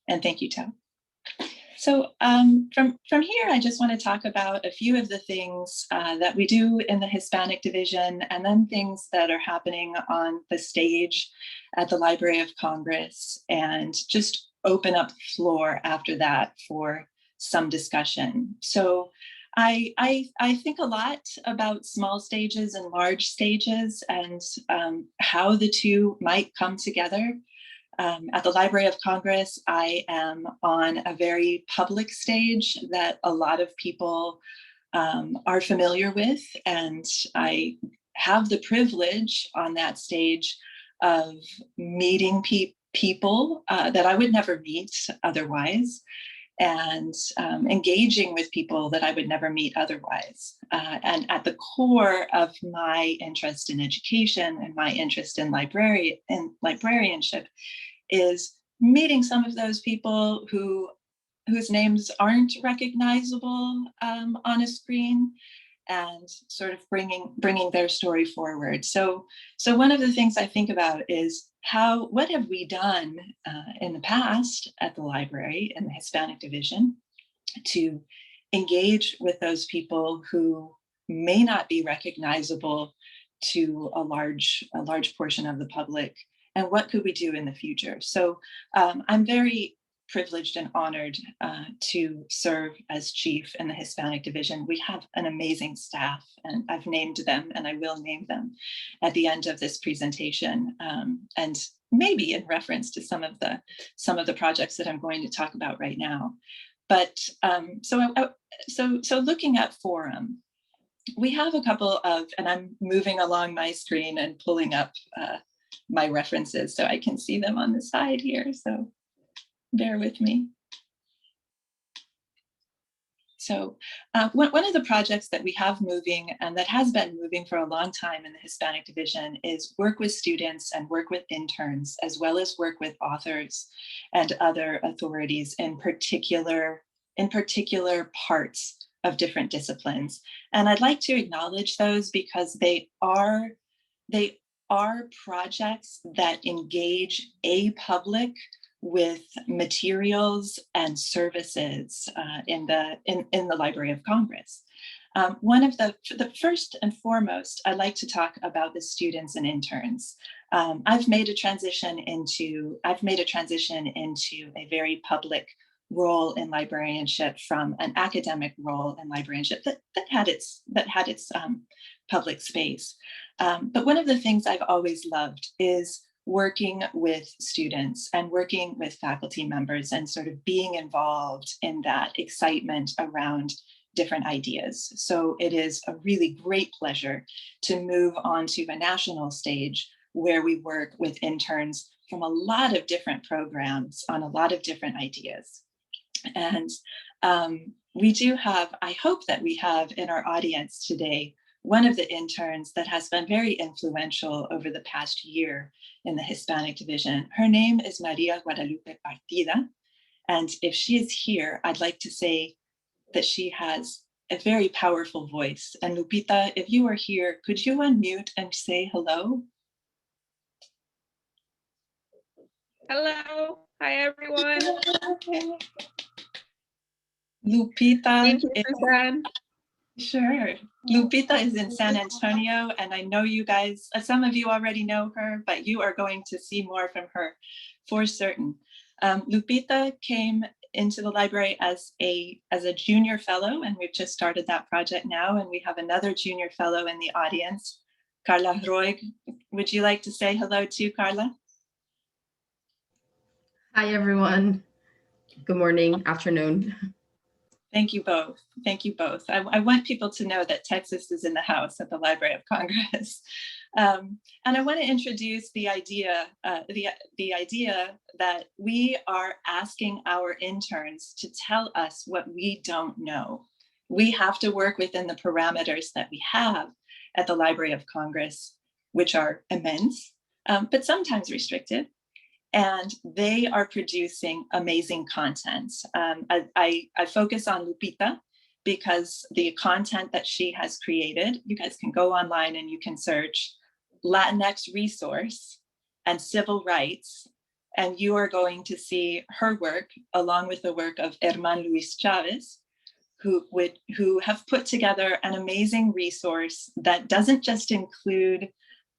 And thank you, Tom. So from here, I just want to talk about a few of the things that we do in the Hispanic Division, and then things that are happening on the stage at the Library of Congress, and just open up the floor after that for some discussion. So I think a lot about small stages and large stages and how the two might come together. At the Library of Congress, I am on a very public stage that a lot of people are familiar with, and I have the privilege on that stage of meeting people that I would never meet otherwise, and engaging with people that I would never meet otherwise. And at the core of my interest in education and my interest in librarianship is meeting some of those people whose names aren't recognizable on a screen, and sort of bringing their story forward. So one of the things I think about is what have we done in the past at the library in the Hispanic Division to engage with those people who may not be recognizable to a large portion of the public, and what could we do in the future? So I'm very privileged and honored to serve as chief in the Hispanic Division. We have an amazing staff, and I've named them, and I will name them at the end of this presentation, and maybe in reference to some of the projects that I'm going to talk about right now. But so looking at forum, we have a couple of, and I'm moving along my screen and pulling up my references so I can see them on the side here. So bear with me. So one of the projects that we have moving, and that has been moving for a long time in the Hispanic Division, is work with students and work with interns, as well as work with authors and other authorities in particular parts of different disciplines. And I'd like to acknowledge those because they are projects that engage a public with materials and services in the Library of Congress. One of the first and foremost, I'd like to talk about the students and interns. I've made a transition into a very public role in librarianship from an academic role in librarianship that had its public space. But one of the things I've always loved is working with students and working with faculty members and sort of being involved in that excitement around different ideas. So it is a really great pleasure to move on to a national stage where we work with interns from a lot of different programs on a lot of different ideas. And we do have, I hope that we have in our audience today, one of the interns that has been very influential over the past year in the Hispanic Division. Her name is Maria Guadalupe Partida. And if she is here, I'd like to say that she has a very powerful voice. And Lupita, if you are here, could you unmute and say hello? Hello. Hi, everyone. Lupita. Thank you, Suzanne. Sure. Lupita is in San Antonio, and I know you guys, some of you already know her, but you are going to see more from her for certain. Lupita came into the library as a junior fellow, and we've just started that project now, and we have another junior fellow in the audience, Carla Roig. Would you like to say hello to Carla? Hi, everyone. Good morning, afternoon. Thank you both. Thank you both. I want people to know that Texas is in the house at the Library of Congress. And I want to introduce the idea that we are asking our interns to tell us what we don't know. We have to work within the parameters that we have at the Library of Congress, which are immense, but sometimes restricted. And they are producing amazing content. I focus on Lupita because the content that she has created, you guys can go online and you can search Latinx resource and civil rights, and you are going to see her work along with the work of Herman Luis Chavez, who have put together an amazing resource that doesn't just include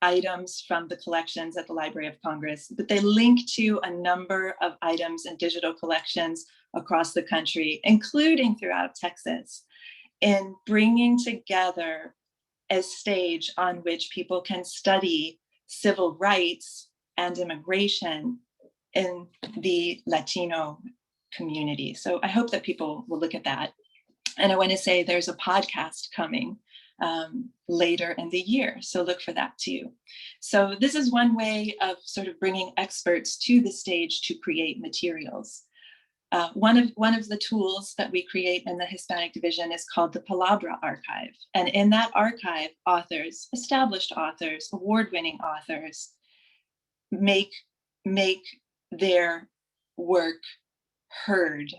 items from the collections at the Library of Congress, but they link to a number of items and digital collections across the country, including throughout Texas, in bringing together a stage on which people can study civil rights and immigration in the Latino community. So I hope that people will look at that. And I want to say there's a podcast coming later in the year, so look for that too. So this is one way of sort of bringing experts to the stage to create materials. One of the tools that we create in the Hispanic Division is called the Palabra Archive. And in that archive, authors, established authors, award-winning authors, make their work heard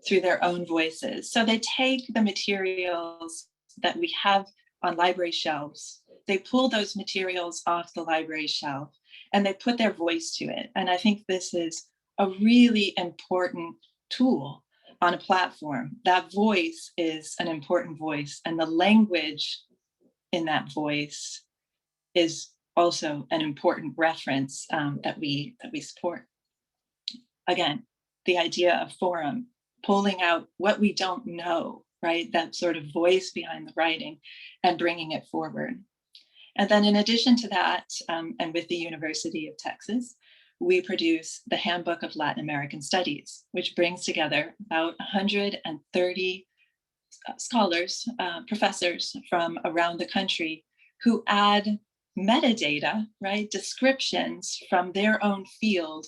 through their own voices. So they take the materials that we have on library shelves, they pull those materials off the library shelf, and they put their voice to it. And I think this is a really important tool on a platform. That voice is an important voice, and the language in that voice is also an important reference that we support. Again, the idea of forum, pulling out what we don't know, right? That sort of voice behind the writing and bringing it forward. And then in addition to that, and with the University of Texas, we produce the Handbook of Latin American Studies, which brings together about 130 scholars, professors from around the country who add metadata, right? Descriptions from their own field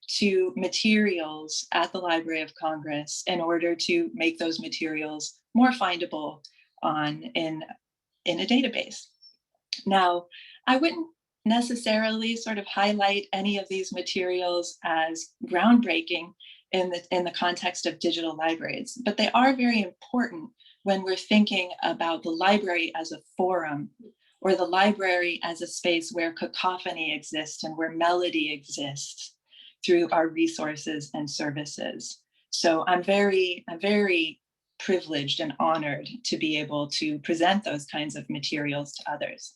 to materials at the Library of Congress in order to make those materials more findable in a database. Now, I wouldn't necessarily sort of highlight any of these materials as groundbreaking in the context of digital libraries, but they are very important when we're thinking about the library as a forum, or the library as a space where cacophony exists and where melody exists through our resources and services. So I'm very privileged and honored to be able to present those kinds of materials to others.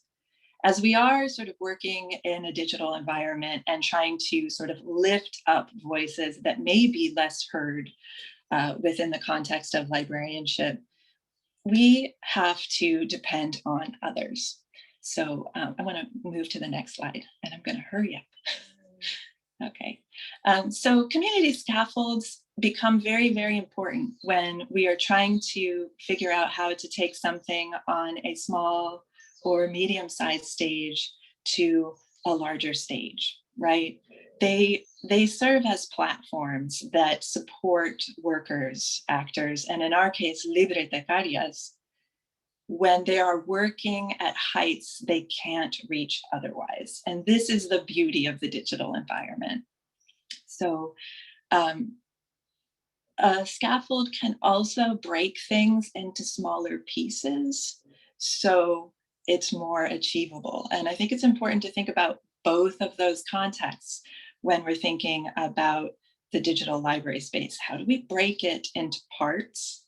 As we are sort of working in a digital environment and trying to sort of lift up voices that may be less heard within the context of librarianship, we have to depend on others. So I want to move to the next slide, and I'm going to hurry up. Okay, so community scaffolds become very, very important when we are trying to figure out how to take something on a small or medium-sized stage to a larger stage, right? They serve as platforms that support workers, actors, and in our case, libretecarias, when they are working at heights they can't reach otherwise. And this is the beauty of the digital environment. So a scaffold can also break things into smaller pieces, so it's more achievable. And I think it's important to think about both of those contexts when we're thinking about the digital library space. How do we break it into parts?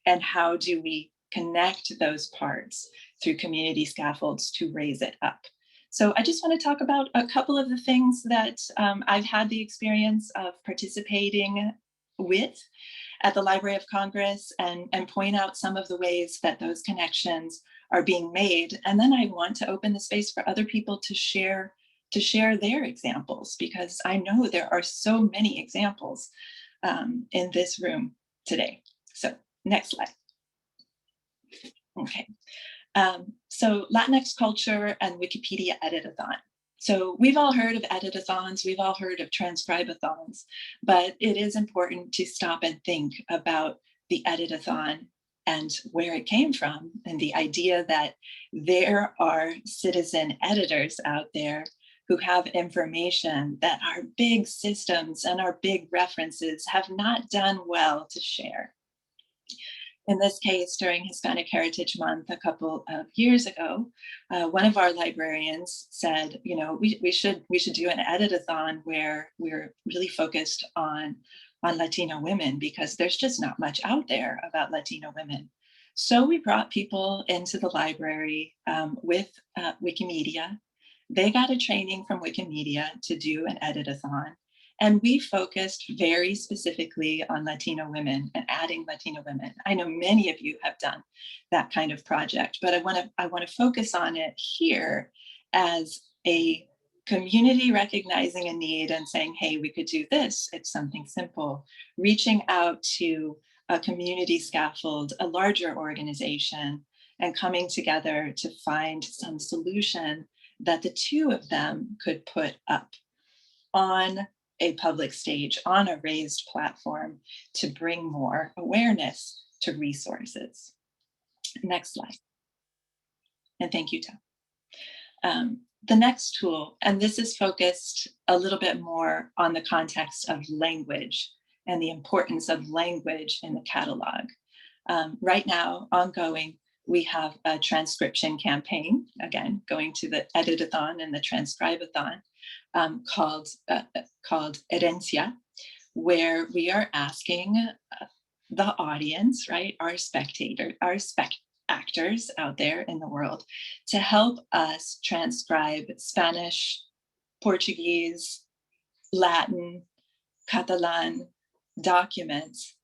And how do we connect those parts through community scaffolds to raise it up? So I just want to talk about a couple of the things that I've had the experience of participating with at the Library of Congress, and point out some of the ways that those connections are being made. And then I want to open the space for other people to share their examples, because I know there are so many examples in this room today. So next slide. Okay, so Latinx culture and Wikipedia Edit-a-thon. So we've all heard of edit-a-thons, we've all heard of transcribe-a-thons, but it is important to stop and think about the edit-a-thon and where it came from, and the idea that there are citizen editors out there who have information that our big systems and our big references have not done well to share. In this case, during Hispanic Heritage Month a couple of years ago, one of our librarians said, you know, we should do an edit-a-thon where we're really focused on Latino women, because there's just not much out there about Latino women. So we brought people into the library with Wikimedia. They got a training from Wikimedia to do an edit-a-thon. And we focused very specifically on Latino women and adding Latino women. I know many of you have done that kind of project, but I want to focus on it here as a community recognizing a need and saying, hey, we could do this. It's something simple. Reaching out to a community scaffold, a larger organization, and coming together to find some solution that the two of them could put up on a public stage, on a raised platform, to bring more awareness to resources. Next slide. And thank you, Tom. The next tool, and this is focused a little bit more on the context of language and the importance of language in the catalog. Right now, ongoing, we have a transcription campaign, again, going to the Edit-a-thon and the Transcribe-a-thon, called Herencia, where we are asking the audience, right, our actors out there in the world, to help us transcribe Spanish, Portuguese, Latin, Catalan documents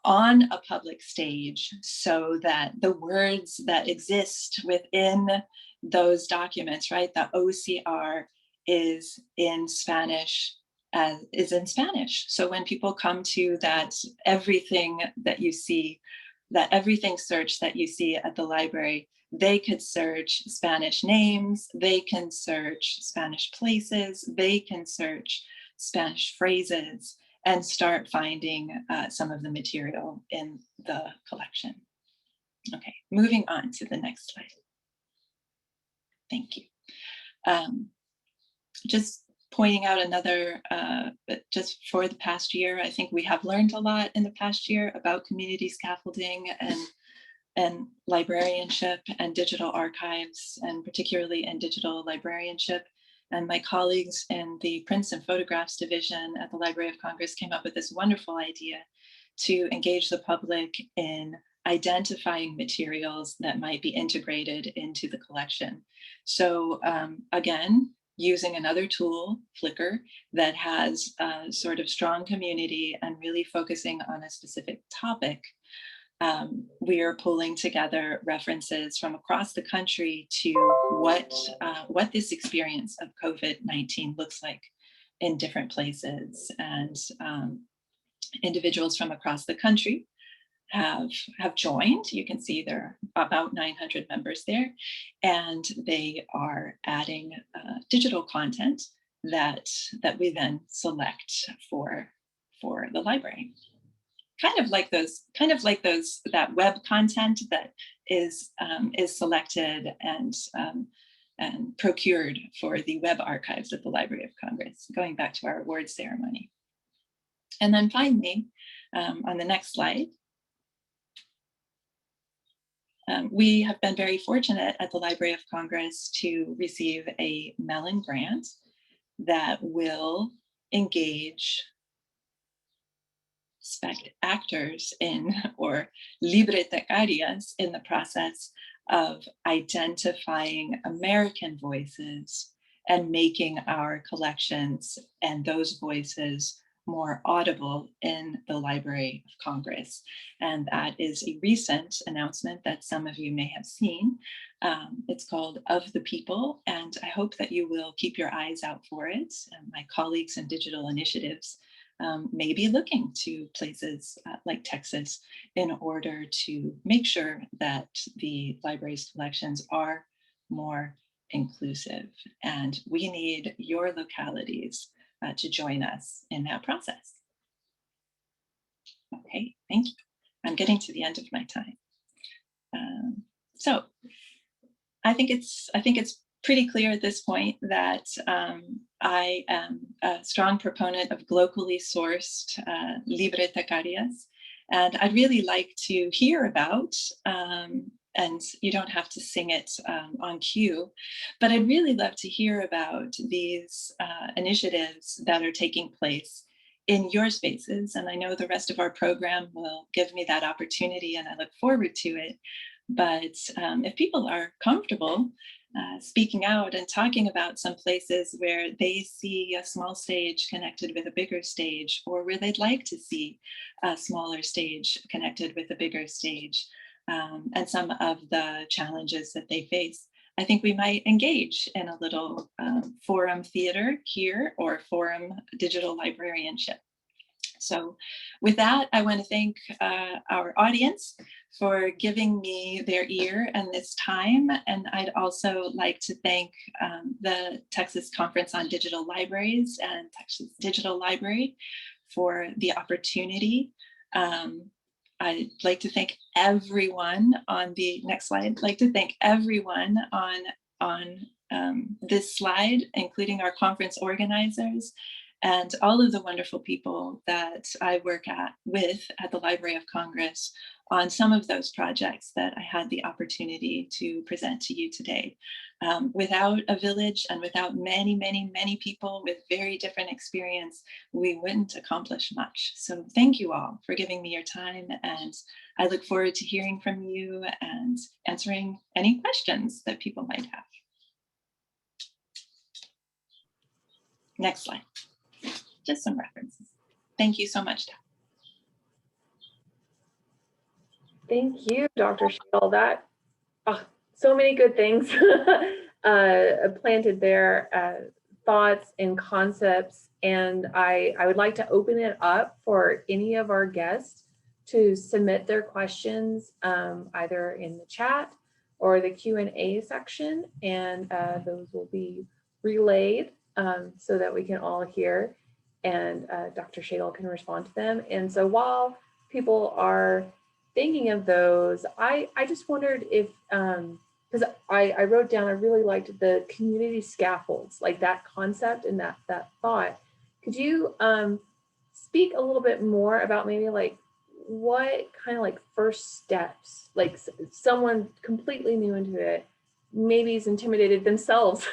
on a public stage, so that the words that exist within those documents, right, the OCR is in Spanish, So when people come to that everything that you see, that everything search that you see at the library, they could search Spanish names, they can search Spanish places, they can search Spanish phrases, and start finding some of the material in the collection. Okay, moving on to the next slide. Thank you. Just pointing out another, just for the past year, I think we have learned a lot in the past year about community scaffolding and librarianship and digital archives, and particularly in digital librarianship. And my colleagues in the Prints and Photographs Division at the Library of Congress came up with this wonderful idea to engage the public in identifying materials that might be integrated into the collection. So again, using another tool, Flickr, that has a sort of strong community and really focusing on a specific topic, we are pulling together references from across the country to what this experience of COVID-19 looks like in different places. And individuals from across the country have joined. You can see there are about 900 members there, and they are adding digital content that we then select for the library. Kind of like that web content that is selected and procured for the web archives at the Library of Congress, going back to our awards ceremony. And then finally, on the next slide, we have been very fortunate at the Library of Congress to receive a Mellon grant that will engage actors in, or libretecarias, in the process of identifying American voices and making our collections and those voices more audible in the Library of Congress. And that is a recent announcement that some of you may have seen. It's called Of the People, and I hope that you will keep your eyes out for it. My colleagues in digital initiatives may be looking to places like Texas in order to make sure that the library's collections are more inclusive. And we need your localities to join us in that process. Okay, thank you. I'm getting to the end of my time. So I think it's pretty clear at this point that I am a strong proponent of locally sourced libretecarias, and I'd really like to hear about, and you don't have to sing it on cue, but I'd really love to hear about these initiatives that are taking place in your spaces. And I know the rest of our program will give me that opportunity, and I look forward to it. But if people are comfortable speaking out and talking about some places where they see a small stage connected with a bigger stage, or where they'd like to see a smaller stage connected with a bigger stage, and some of the challenges that they face, I think we might engage in a little forum theater here, or forum digital librarianship. So with that, I want to thank our audience for giving me their ear and this time. And I'd also like to thank the Texas Conference on Digital Libraries and Texas Digital Library for the opportunity. I'd like to thank everyone on the next slide. I'd like to thank everyone on on this slide, including our conference organizers and all of the wonderful people that I work with at the Library of Congress on some of those projects that I had the opportunity to present to you today. Without a village and without many, many, many people with very different experience, we wouldn't accomplish much. So thank you all for giving me your time, and I look forward to hearing from you and answering any questions that people might have. Next slide. Just some references. Thank you so much. Thank you, Dr. Schadl. That, so many good things planted there, thoughts and concepts. And I would like to open it up for any of our guests to submit their questions either in the chat or the Q&A section. And those will be relayed so that we can all hear, and Dr. Schadl can respond to them. And so while people are thinking of those, I just wondered if, because I wrote down, I really liked the community scaffolds, like that concept and that thought. Could you speak a little bit more about maybe like what kind of like first steps, like someone completely new into it, maybe is intimidated themselves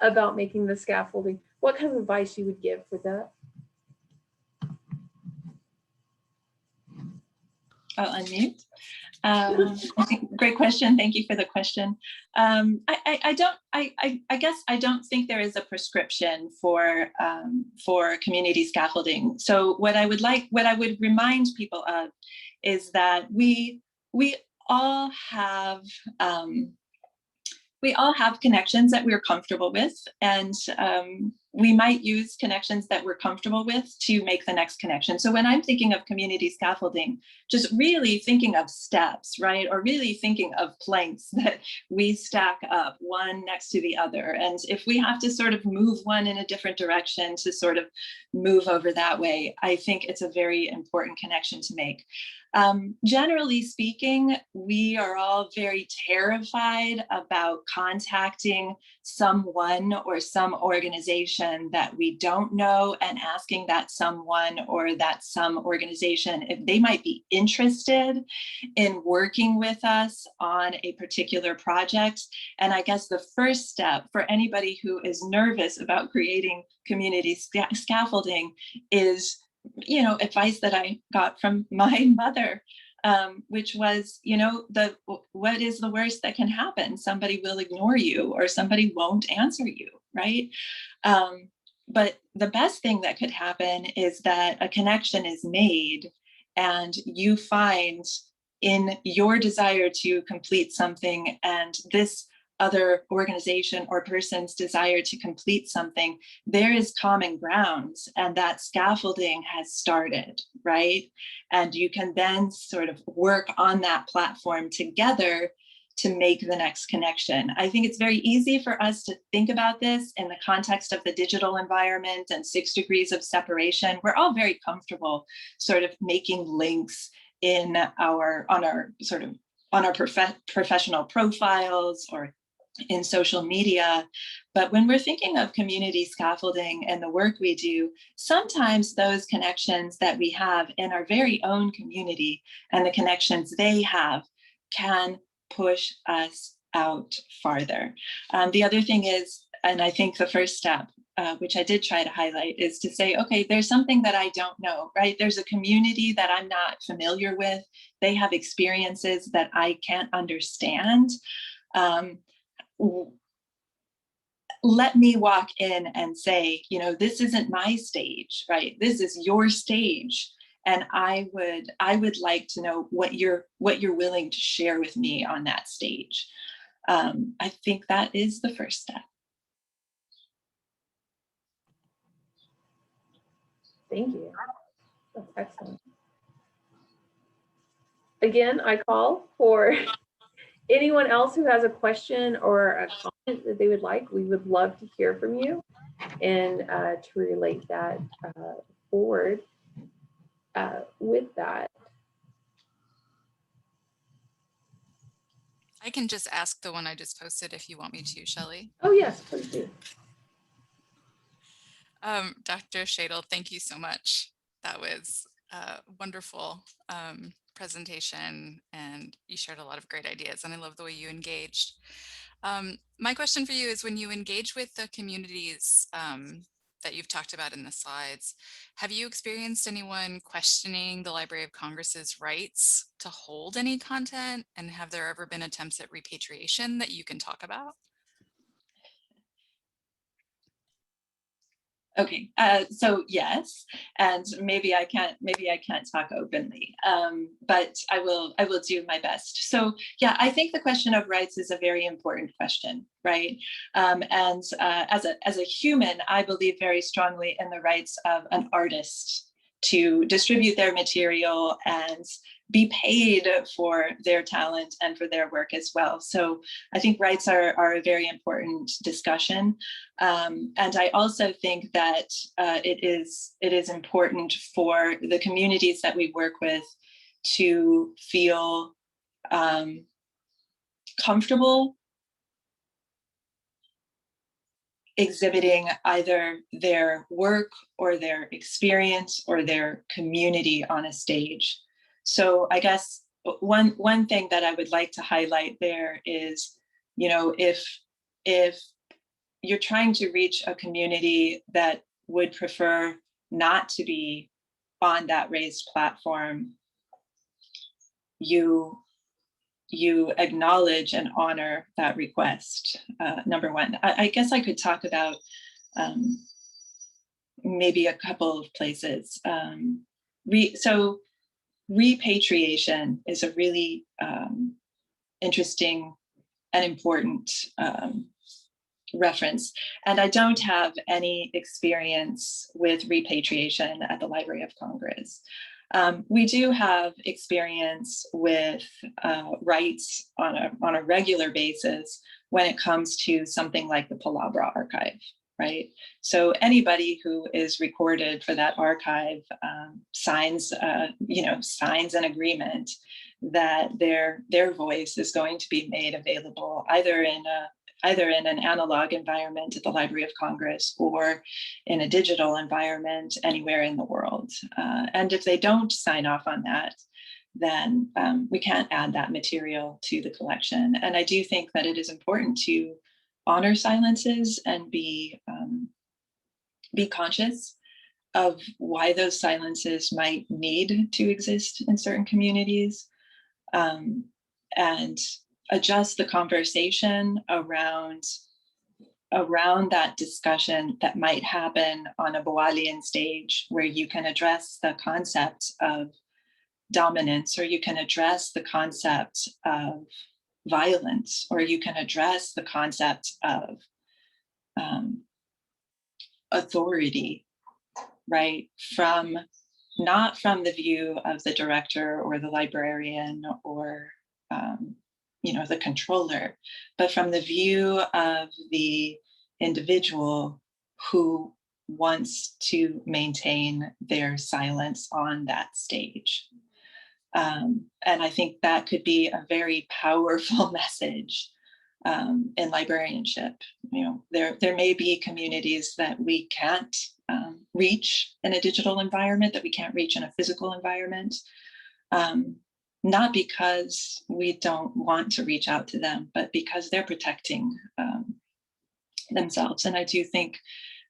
about making the scaffolding, what kind of advice you would give for that? I'll unmute. I think, great question. Thank you for the question. I guess I don't think there is a prescription for community scaffolding. So what I would remind people of is that we all have connections that we're comfortable with, and we might use connections that we're comfortable with to make the next connection. So when I'm thinking of community scaffolding, just really thinking of steps, right? Or really thinking of planks that we stack up one next to the other. And if we have to sort of move one in a different direction to sort of move over that way, I think it's a very important connection to make. Generally speaking, we are all very terrified about contacting someone or some organization that we don't know and asking that someone or that some organization if they might be interested in working with us on a particular project. And I guess the first step for anybody who is nervous about creating community scaffolding is, you know, advice that I got from my mother, which was, you know, what is the worst that can happen? Somebody will ignore you or somebody won't answer you, right? But the best thing that could happen is that a connection is made and you find in your desire to complete something and this other organization or person's desire to complete something, there is common ground, and that scaffolding has started, right? And you can then sort of work on that platform together to make the next connection. I think it's very easy for us to think about this in the context of the digital environment and 6 degrees of separation. We're all very comfortable sort of making links in on our professional profiles or in social media. But when we're thinking of community scaffolding and the work we do, sometimes those connections that we have in our very own community and the connections they have can push us out farther. The other thing is, and I think the first step, which I did try to highlight, is to say, okay, there's something that I don't know, right? There's a community that I'm not familiar with. They have experiences that I can't understand. Let me walk in and say, you know, this isn't my stage, right? This is your stage. And I would like to know what you're willing to share with me on that stage. I think that is the first step. Thank you. That's excellent. Again, I call for anyone else who has a question or a comment that they would like. We would love to hear from you and to relate that forward with that. I can just ask the one I just posted if you want me to, Shelley. Oh, yes, please do. Dr. Schadl, thank you so much. That was a wonderful presentation, and you shared a lot of great ideas, and I love the way you engaged. My question for you is, when you engage with the communities that you've talked about in the slides, have you experienced anyone questioning the Library of Congress's rights to hold any content? And have there ever been attempts at repatriation that you can talk about? Okay, so yes, and maybe I can't talk openly, but I will do my best. So yeah, I think the question of rights is a very important question, right? And as a human, I believe very strongly in the rights of an artist to distribute their material and be paid for their talent and for their work as well. So I think rights are a very important discussion. And I also think that it is important for the communities that we work with to feel comfortable exhibiting either their work or their experience or their community on a stage. So I guess one thing that I would like to highlight there is, you know, if you're trying to reach a community that would prefer not to be on that raised platform, you acknowledge and honor that request, number one. I guess I could talk about maybe a couple of places. So repatriation is a really interesting and important reference. And I don't have any experience with repatriation at the Library of Congress. We do have experience with rights on a regular basis when it comes to something like the Palabra archive, right? So anybody who is recorded for that archive signs an agreement that their voice is going to be made available either in an analog environment at the Library of Congress or in a digital environment anywhere in the world. And if they don't sign off on that, then we can't add that material to the collection. And I do think that it is important to honor silences and be conscious of why those silences might need to exist in certain communities, and adjust the conversation around that discussion that might happen on a Boalian stage, where you can address the concept of dominance, or you can address the concept of violence, or you can address the concept of authority, right? Not from the view of the director or the librarian or the controller, but from the view of the individual who wants to maintain their silence on that stage. And I think that could be a very powerful message in librarianship. You know, there may be communities that we can't reach in a digital environment, that we can't reach in a physical environment. Not because we don't want to reach out to them, but because they're protecting themselves. And I do think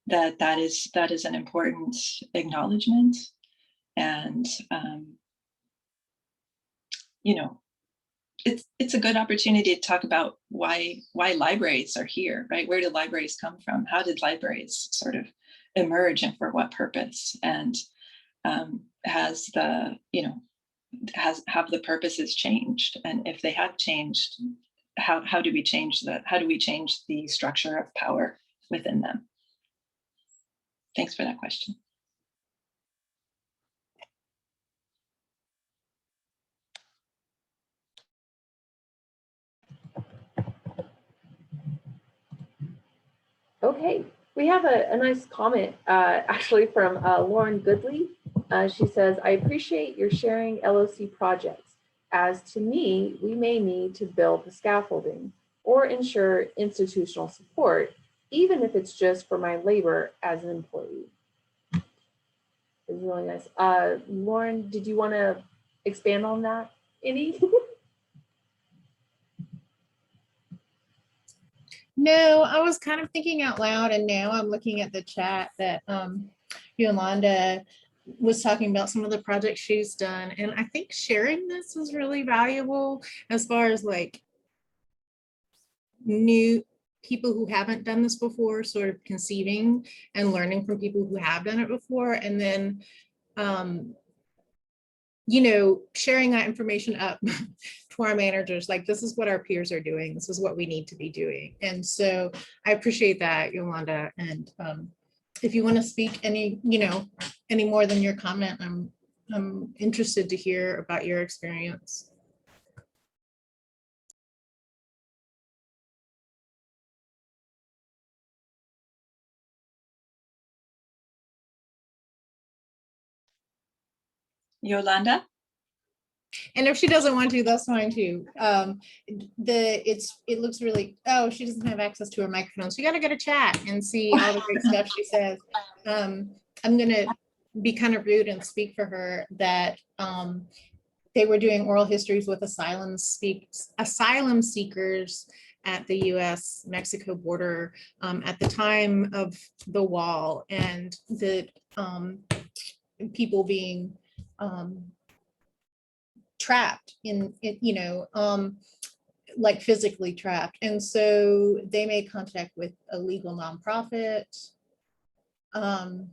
that is an important acknowledgement. And it's a good opportunity to talk about why libraries are here, right? Where did libraries come from? How did libraries sort of emerge, and for what purpose? And have the purposes changed? And if they have changed, how do we change the structure of power within them? Thanks for that question. Okay, we have a nice comment actually from Lauren Goodley. She says, I appreciate your sharing LOC projects. as to me, we may need to build the scaffolding or ensure institutional support, even if it's just for my labor as an employee. It's really nice. Lauren, did you want to expand on that any? No, I was kind of thinking out loud, and now I'm looking at the chat that Yolanda was talking about some of the projects she's done. And I think sharing this was really valuable as far as like new people who haven't done this before, sort of conceiving and learning from people who have done it before. And then, you know, sharing that information up to our managers, like, this is what our peers are doing. This is what we need to be doing. And so I appreciate that, Yolanda. And if you want to speak any more than your comment, I'm interested to hear about your experience. Yolanda? And if she doesn't want to, that's fine too. It looks really, oh, she doesn't have access to her microphone. So you got to go to chat and see all the great stuff she says. I'm gonna be kind of rude and speak for her that they were doing oral histories with asylum seekers at the US-Mexico border at the time of the wall, and the people being trapped in it, like physically trapped. And so they made contact with a legal nonprofit. And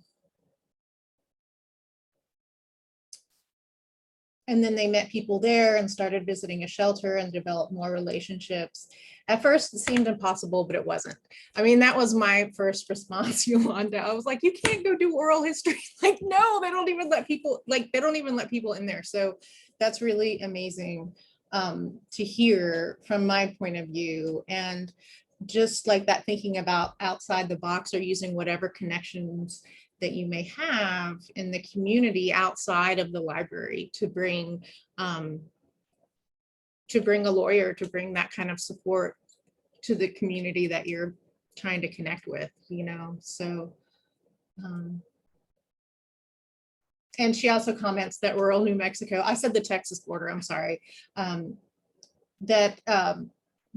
then they met people there and started visiting a shelter and developed more relationships. At first it seemed impossible, but it wasn't. I mean, that was my first response, Yolanda. I was like, you can't go do oral history. Like, no, they don't even let people, in there. So that's really amazing to hear from my point of view. And just like that, thinking about outside the box or using whatever connections that you may have in the community outside of the library to bring a lawyer, to bring that kind of support to the community that you're trying to connect with, so. And she also comments that rural New Mexico, I said the Texas border, I'm sorry, that the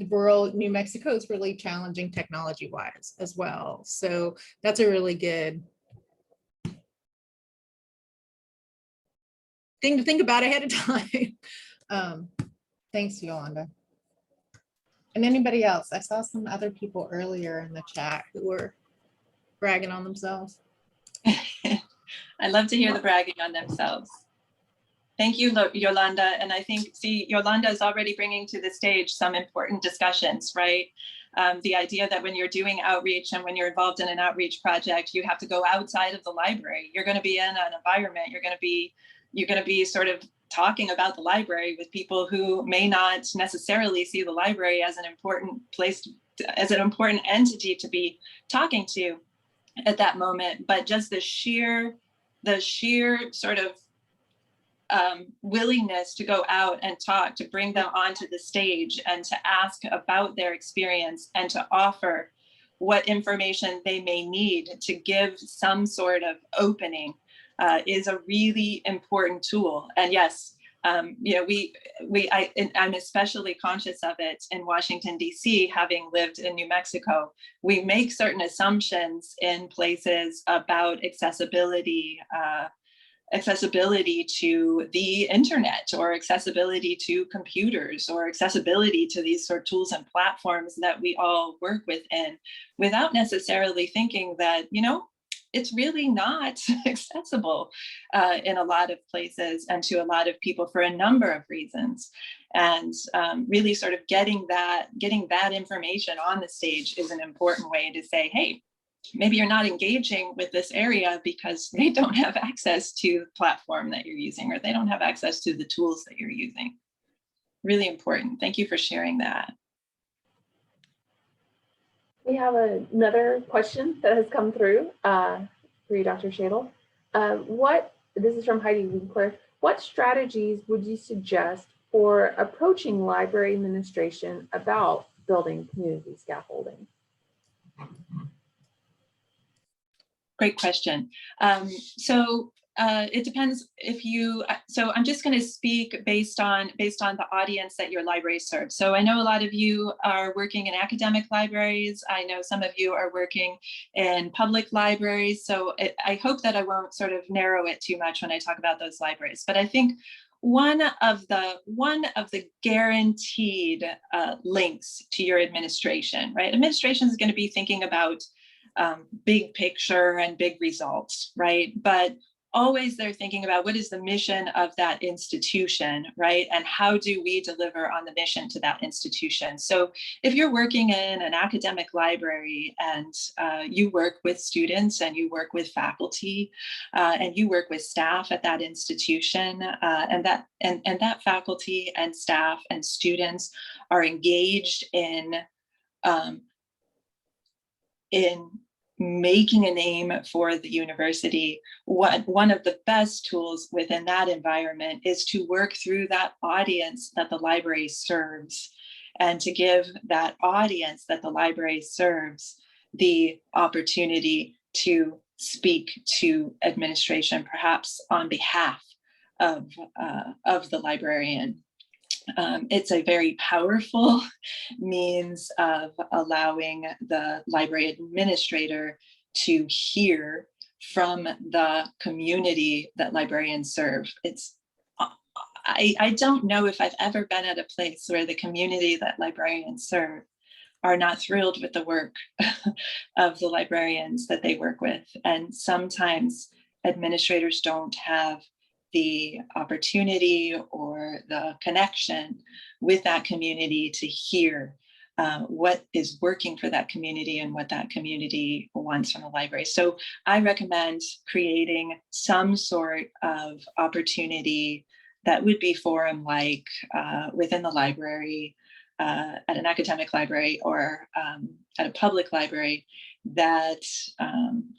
rural New Mexico is really challenging technology-wise as well. So that's a really good thing to think about ahead of time. Thanks, Yolanda. And anybody else? I saw some other people earlier in the chat who were bragging on themselves. I love to hear the bragging on themselves. Thank you, Yolanda. And I think, Yolanda is already bringing to the stage some important discussions, right? The idea that when you're doing outreach and when you're involved in an outreach project, you have to go outside of the library. You're going to be in an environment. You're going to be sort of talking about the library with people who may not necessarily see the library as an important place, as an important entity to be talking to at that moment. But just the sheer sort of willingness to go out and talk, to bring them onto the stage and to ask about their experience and to offer what information they may need to give some sort of opening is a really important tool. And yes, I'm especially conscious of it in Washington, D.C., having lived in New Mexico. We make certain assumptions in places about accessibility to the internet, or accessibility to computers, or accessibility to these sort of tools and platforms that we all work within, without necessarily thinking that, it's really not accessible in a lot of places and to a lot of people for a number of reasons. And really sort of getting that information on the stage is an important way to say, hey, maybe you're not engaging with this area because they don't have access to the platform that you're using, or they don't have access to the tools that you're using. Really important. Thank you for sharing that. We have another question that has come through for you, Dr. Schadl. This is from Heidi Winkler. What strategies would you suggest for approaching library administration about building community scaffolding? Great question. It depends if you, so I'm just going to speak based on the audience that your library serves. So I know a lot of you are working in academic libraries. I know some of you are working in public libraries. So I hope that I won't sort of narrow it too much when I talk about those libraries. But I think one of the guaranteed links to your administration, right? Administration is going to be thinking about big picture and big results, right? But always they're thinking about what is the mission of that institution, right? And how do we deliver on the mission to that institution? So if you're working in an academic library and you work with students and you work with faculty and you work with staff at that institution, and that faculty and staff and students are engaged in making a name for the university, one of the best tools within that environment is to work through that audience that the library serves, and to give that audience that the library serves the opportunity to speak to administration, perhaps on behalf of the librarian. It's a very powerful means of allowing the library administrator to hear from the community that librarians serve. I don't know if I've ever been at a place where the community that librarians serve are not thrilled with the work of the librarians that they work with. And sometimes administrators don't have the opportunity or the connection with that community to hear what is working for that community and what that community wants from the library. So I recommend creating some sort of opportunity that would be forum-like within the library, at an academic library or at a public library that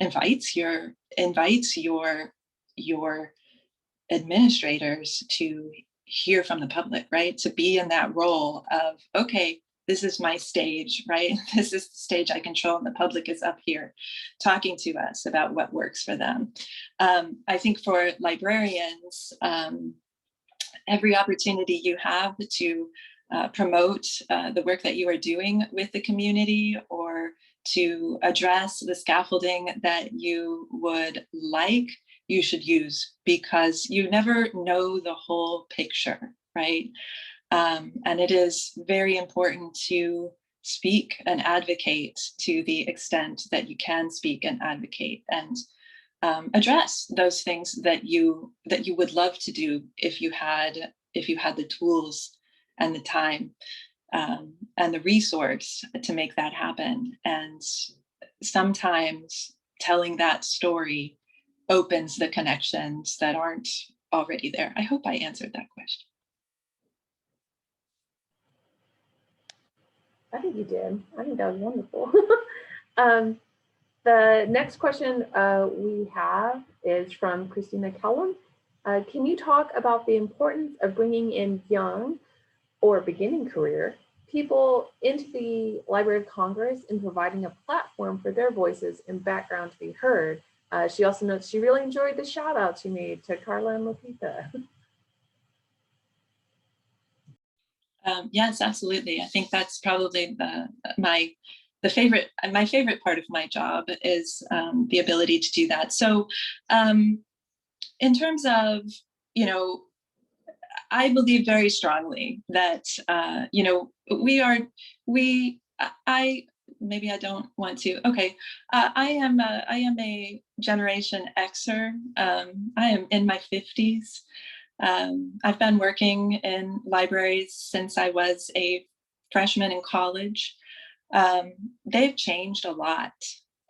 invites your administrators to hear from the public, right? To be in that role of, okay, this is my stage, right? This is the stage I control, and the public is up here talking to us about what works for them. I think for librarians, every opportunity you have to promote the work that you are doing with the community, or to address the scaffolding that you would like, you should use, because you never know the whole picture, right? And it is very important to speak and advocate to the extent that you can speak and advocate, and address those things that you would love to do if you had the tools and the time and the resource to make that happen. And sometimes telling that story opens the connections that aren't already there. I hope I answered that question. I think you did. I think that was wonderful. The next question we have is from Christina Kellum. Can you talk about the importance of bringing in young or beginning career people into the Library of Congress and providing a platform for their voices and background to be heard? She also notes she really enjoyed the shout outs you made to Carla and Lupita. Yes, absolutely. I think that's probably my favorite part of my job is the ability to do that. So in terms of, I believe very strongly that, maybe I don't want to. Okay, I am a Generation Xer. I am in my 50s. I've been working in libraries since I was a freshman in college. They've changed a lot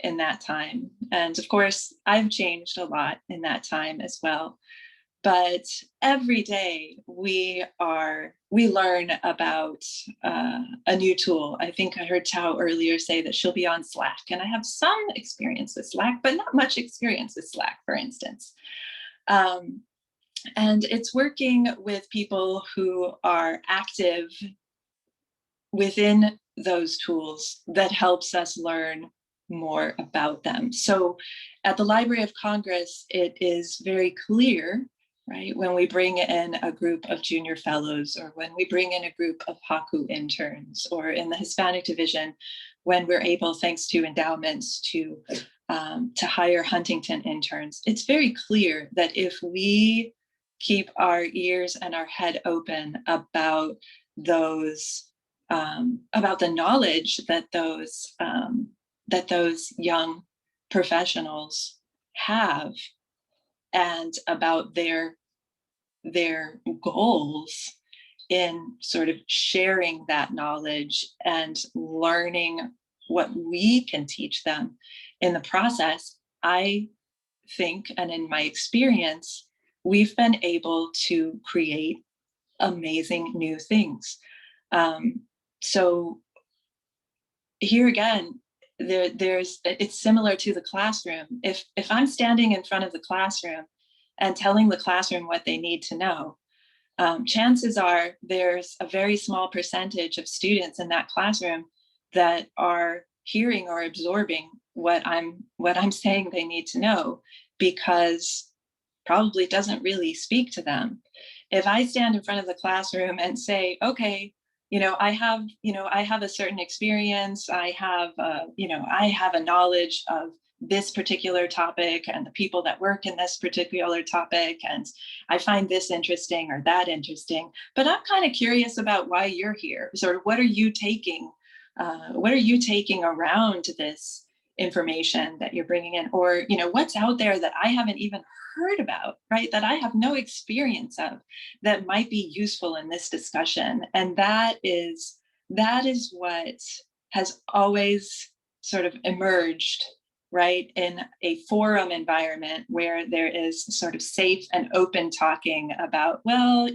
in that time. And of course, I've changed a lot in that time as well. But every day we learn about a new tool. I think I heard Tao earlier say that she'll be on Slack, and I have some experience with Slack, but not much experience with Slack, for instance. And it's working with people who are active within those tools that helps us learn more about them. So at the Library of Congress, it is very clear, right, when we bring in a group of junior fellows, or when we bring in a group of HAKU interns, or in the Hispanic Division, when we're able, thanks to endowments, to hire Huntington interns, it's very clear that if we keep our ears and our head open about those, about the knowledge that those young professionals have, and about their goals in sort of sharing that knowledge and learning what we can teach them in the process, I think, and in my experience, we've been able to create amazing new things. So here again, it's similar to the classroom. If I'm standing in front of the classroom and telling the classroom what they need to know, chances are there's a very small percentage of students in that classroom that are hearing or absorbing what I'm saying they need to know, because probably doesn't really speak to them. If I stand in front of the classroom and say, okay, I have a certain experience, I have a knowledge of this particular topic and the people that work in this particular topic, and I find this interesting or that interesting, but I'm kind of curious about why you're here. Sort of, what are you taking around this information that you're bringing in, or what's out there that I haven't even heard about, right, that I have no experience of, that might be useful in this discussion. And that is what has always sort of emerged, right, in a forum environment where there is sort of safe and open talking about, well,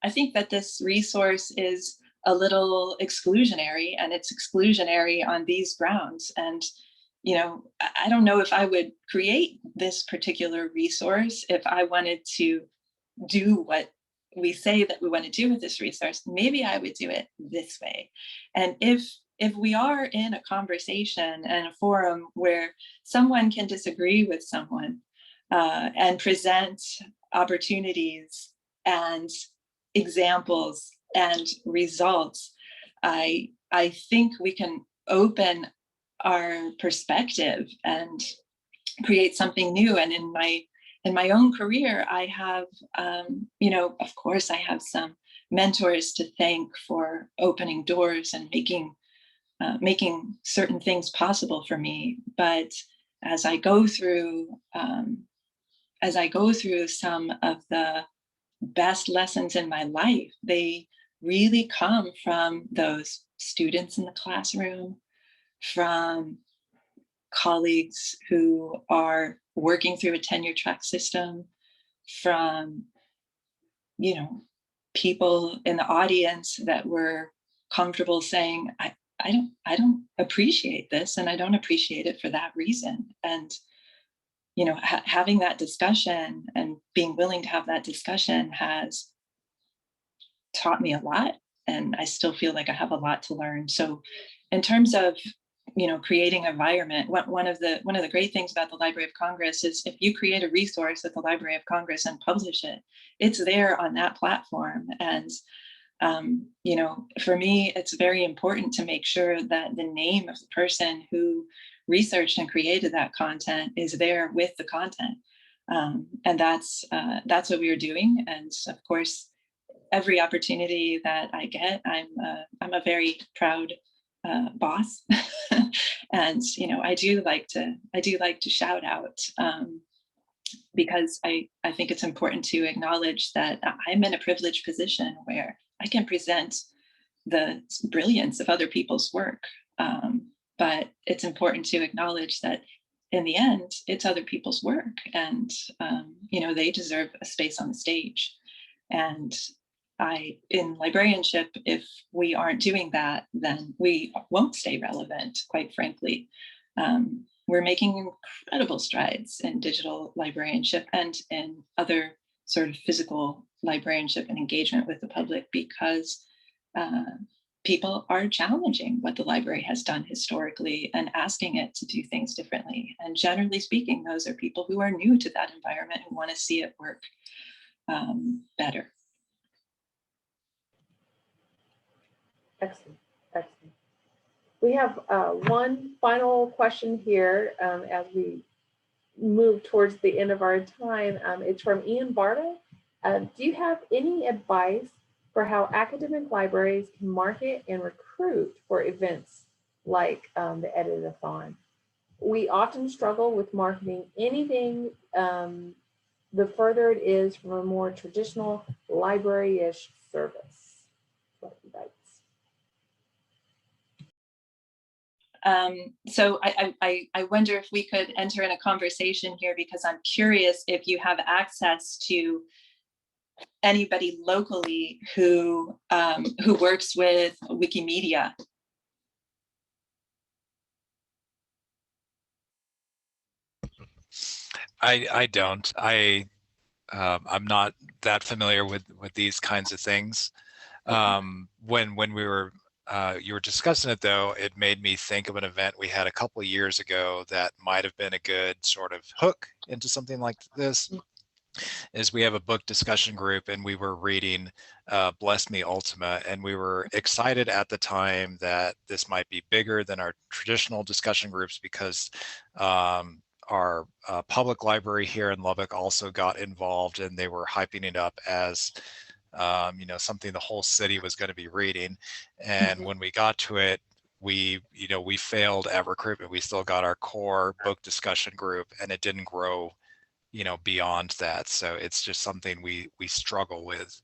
I think that this resource is a little exclusionary, and it's exclusionary on these grounds. And I don't know if I would create this particular resource if I wanted to do what we say that we want to do with this resource. Maybe I would do it this way. And if we are in a conversation and a forum where someone can disagree with someone and present opportunities and examples and results, I think we can open our perspective and create something new. And in my own career, I have, of course, I have some mentors to thank for opening doors and making certain things possible for me. But as I go through some of the best lessons in my life, they really come from those students in the classroom, from colleagues who are working through a tenure track system, from people in the audience that were comfortable saying, I don't appreciate this, and I don't appreciate it for that reason. And having that discussion and being willing to have that discussion has taught me a lot, and I still feel like I have a lot to learn. So in terms of creating an environment, one of the great things about the Library of Congress is if you create a resource at the Library of Congress and publish it, it's there on that platform. And for me, it's very important to make sure that the name of the person who researched and created that content is there with the content. And that's what we are doing. And of course, every opportunity that I get, I'm a very proud boss. And I do like to shout out, because I think it's important to acknowledge that I'm in a privileged position where I can present the brilliance of other people's work. But it's important to acknowledge that in the end, it's other people's work, and they deserve a space on the stage. And in librarianship, if we aren't doing that, then we won't stay relevant, quite frankly. We're making incredible strides in digital librarianship and in other sort of physical librarianship and engagement with the public, because people are challenging what the library has done historically and asking it to do things differently. And generally speaking, those are people who are new to that environment who want to see it work better. Excellent, excellent. We have one final question here as we move towards the end of our time. It's from Ian Barta. Do you have any advice for how academic libraries can market and recruit for events like the Edit-a-thon? We often struggle with marketing anything the further it is from a more traditional library-ish service. So I wonder if we could enter in a conversation here, because I'm curious if you have access to anybody locally who works with Wikimedia. I don't. I'm not that familiar with these kinds of things. When we were you were discussing it, though, it made me think of an event we had a couple of years ago that might have been a good sort of hook into something like this. Is we have a book discussion group, and we were reading Bless Me Ultima, and we were excited at the time that this might be bigger than our traditional discussion groups, because our public library here in Lubbock also got involved, and they were hyping it up as you know, something the whole city was going to be reading. And when we got to it, we failed at recruitment. We still got our core book discussion group, and it didn't grow, you know, beyond that. So it's just something we struggle with.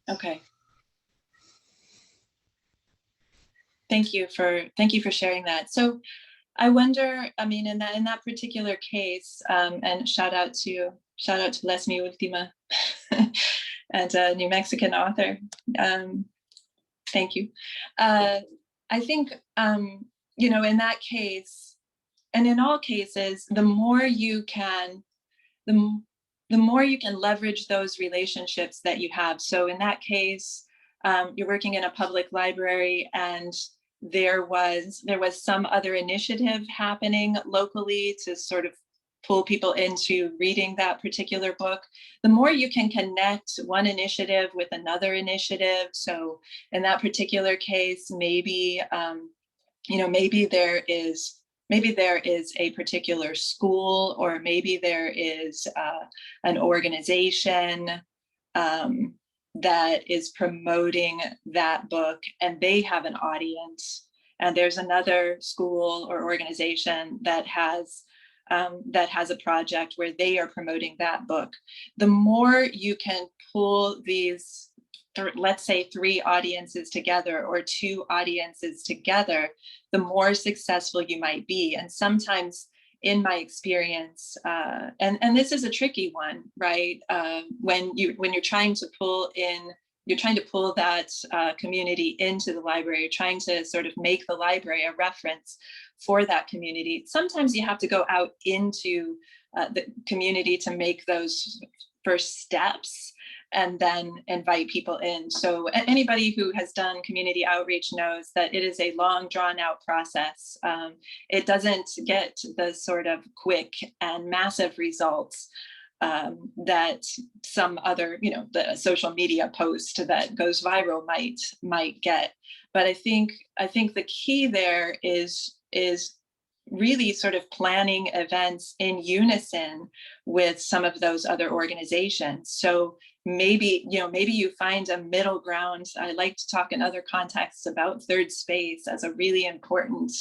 Okay. Thank you for sharing that. So I wonder, I mean, in that particular case, and shout out to Bless Me Ultima and a New Mexican author. Thank you. I think, you know, in that case, and in all cases, the more you can leverage those relationships that you have. So in that case, you're working in a public library, and there was some other initiative happening locally to sort of pull people into reading that particular book. The more you can connect one initiative with another initiative. So in that particular case, maybe you know, maybe there is a particular school, or maybe there is an organization that is promoting that book, and they have an audience, and there's another school or organization that has a project where they are promoting that book. The more you can pull these, let's say 3 audiences together or 2 audiences together, the more successful you might be. And sometimes, in my experience, and this is a tricky one, right? When you're trying to pull that community into the library, you're trying to sort of make the library a reference for that community. Sometimes you have to go out into the community to make those first steps, and then invite people in. So anybody who has done community outreach knows that it is a long, drawn out process. It doesn't get the sort of quick and massive results that some other, you know, the social media post that goes viral might get. But I think the key there is really sort of planning events in unison with some of those other organizations. So maybe you find a middle ground. I like to talk in other contexts about third space as a really important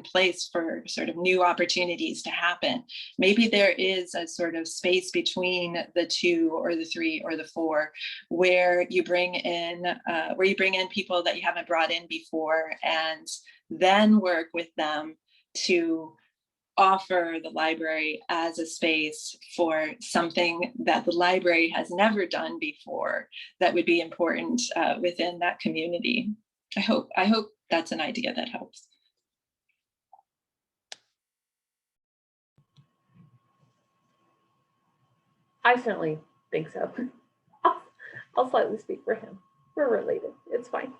place for sort of new opportunities to happen. Maybe there is a sort of space between the 2 or the 3 or the 4 where you bring in people that you haven't brought in before, and then work with them to offer the library as a space for something that the library has never done before that would be important within that community. I hope that's an idea that helps. I certainly think so. I'll slightly speak for him. We're related. It's fine.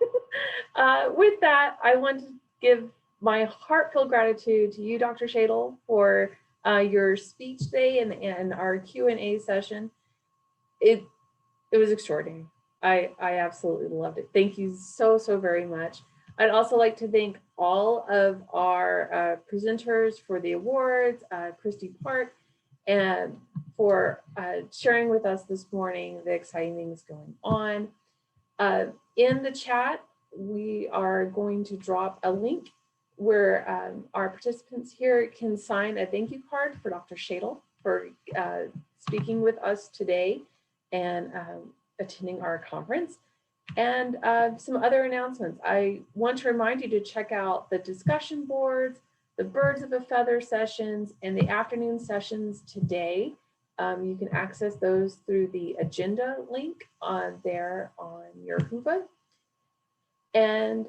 With that, I want to give my heartfelt gratitude to you, Dr. Schadl, for your speech today and our Q&A session. It was extraordinary. I absolutely loved it. Thank you so very much. I'd also like to thank all of our presenters for the awards, Christy Park, and for sharing with us this morning the exciting things going on. In the chat, we are going to drop a link where our participants here can sign a thank you card for Dr. Schadl for speaking with us today and attending our conference. And some other announcements. I want to remind you to check out the discussion boards, the Birds of a Feather sessions, and the afternoon sessions today. You can access those through the agenda link there on your Whova. And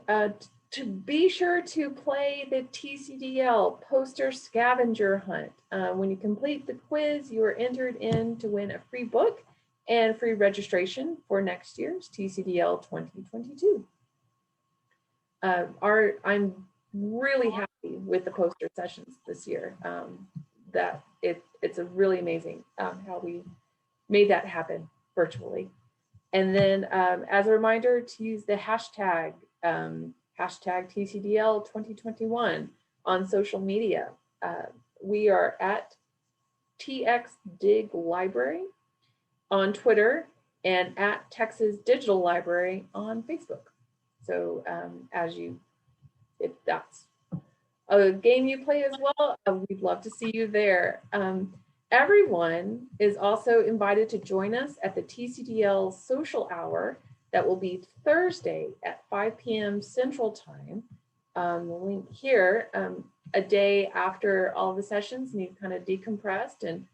to be sure to play the TCDL poster scavenger hunt. When you complete the quiz, you are entered in to win a free book and free registration for next year's TCDL 2022. I'm really happy with the poster sessions this year. That it's a really amazing how we made that happen virtually. And then as a reminder to use the hashtag TCDL 2021 on social media. We are at TX Library on Twitter and at Texas Digital Library on Facebook. So if that's a game you play as well, we'd love to see you there. Everyone is also invited to join us at the TCDL Social Hour that will be Thursday at 5 p.m. Central Time. The link here, a day after all the sessions, and you've kind of decompressed and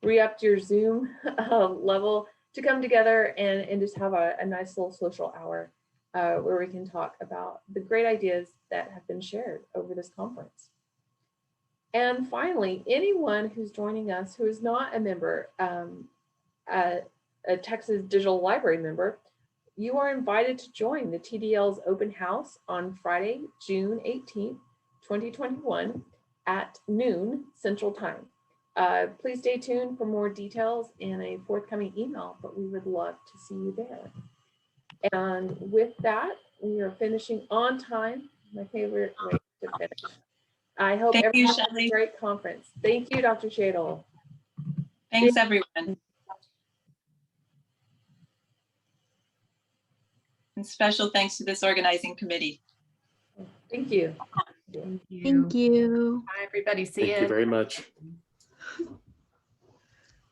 re-upped your Zoom level to come together and just have a nice little social hour where we can talk about the great ideas that have been shared over this conference. And finally, anyone who's joining us who is not a member, a Texas Digital Library member, you are invited to join the TDL's open house on Friday, June 18th, 2021 at noon Central Time. Please stay tuned for more details in a forthcoming email, but we would love to see you there. And with that, we are finishing on time, my favorite way to finish. I hope everyone has a great conference. Thank you, Dr. Schadl. Thanks, everyone. And special thanks to this organizing committee. Thank you. Thank you. Thank you. Bye, everybody. See you. Thank you very much.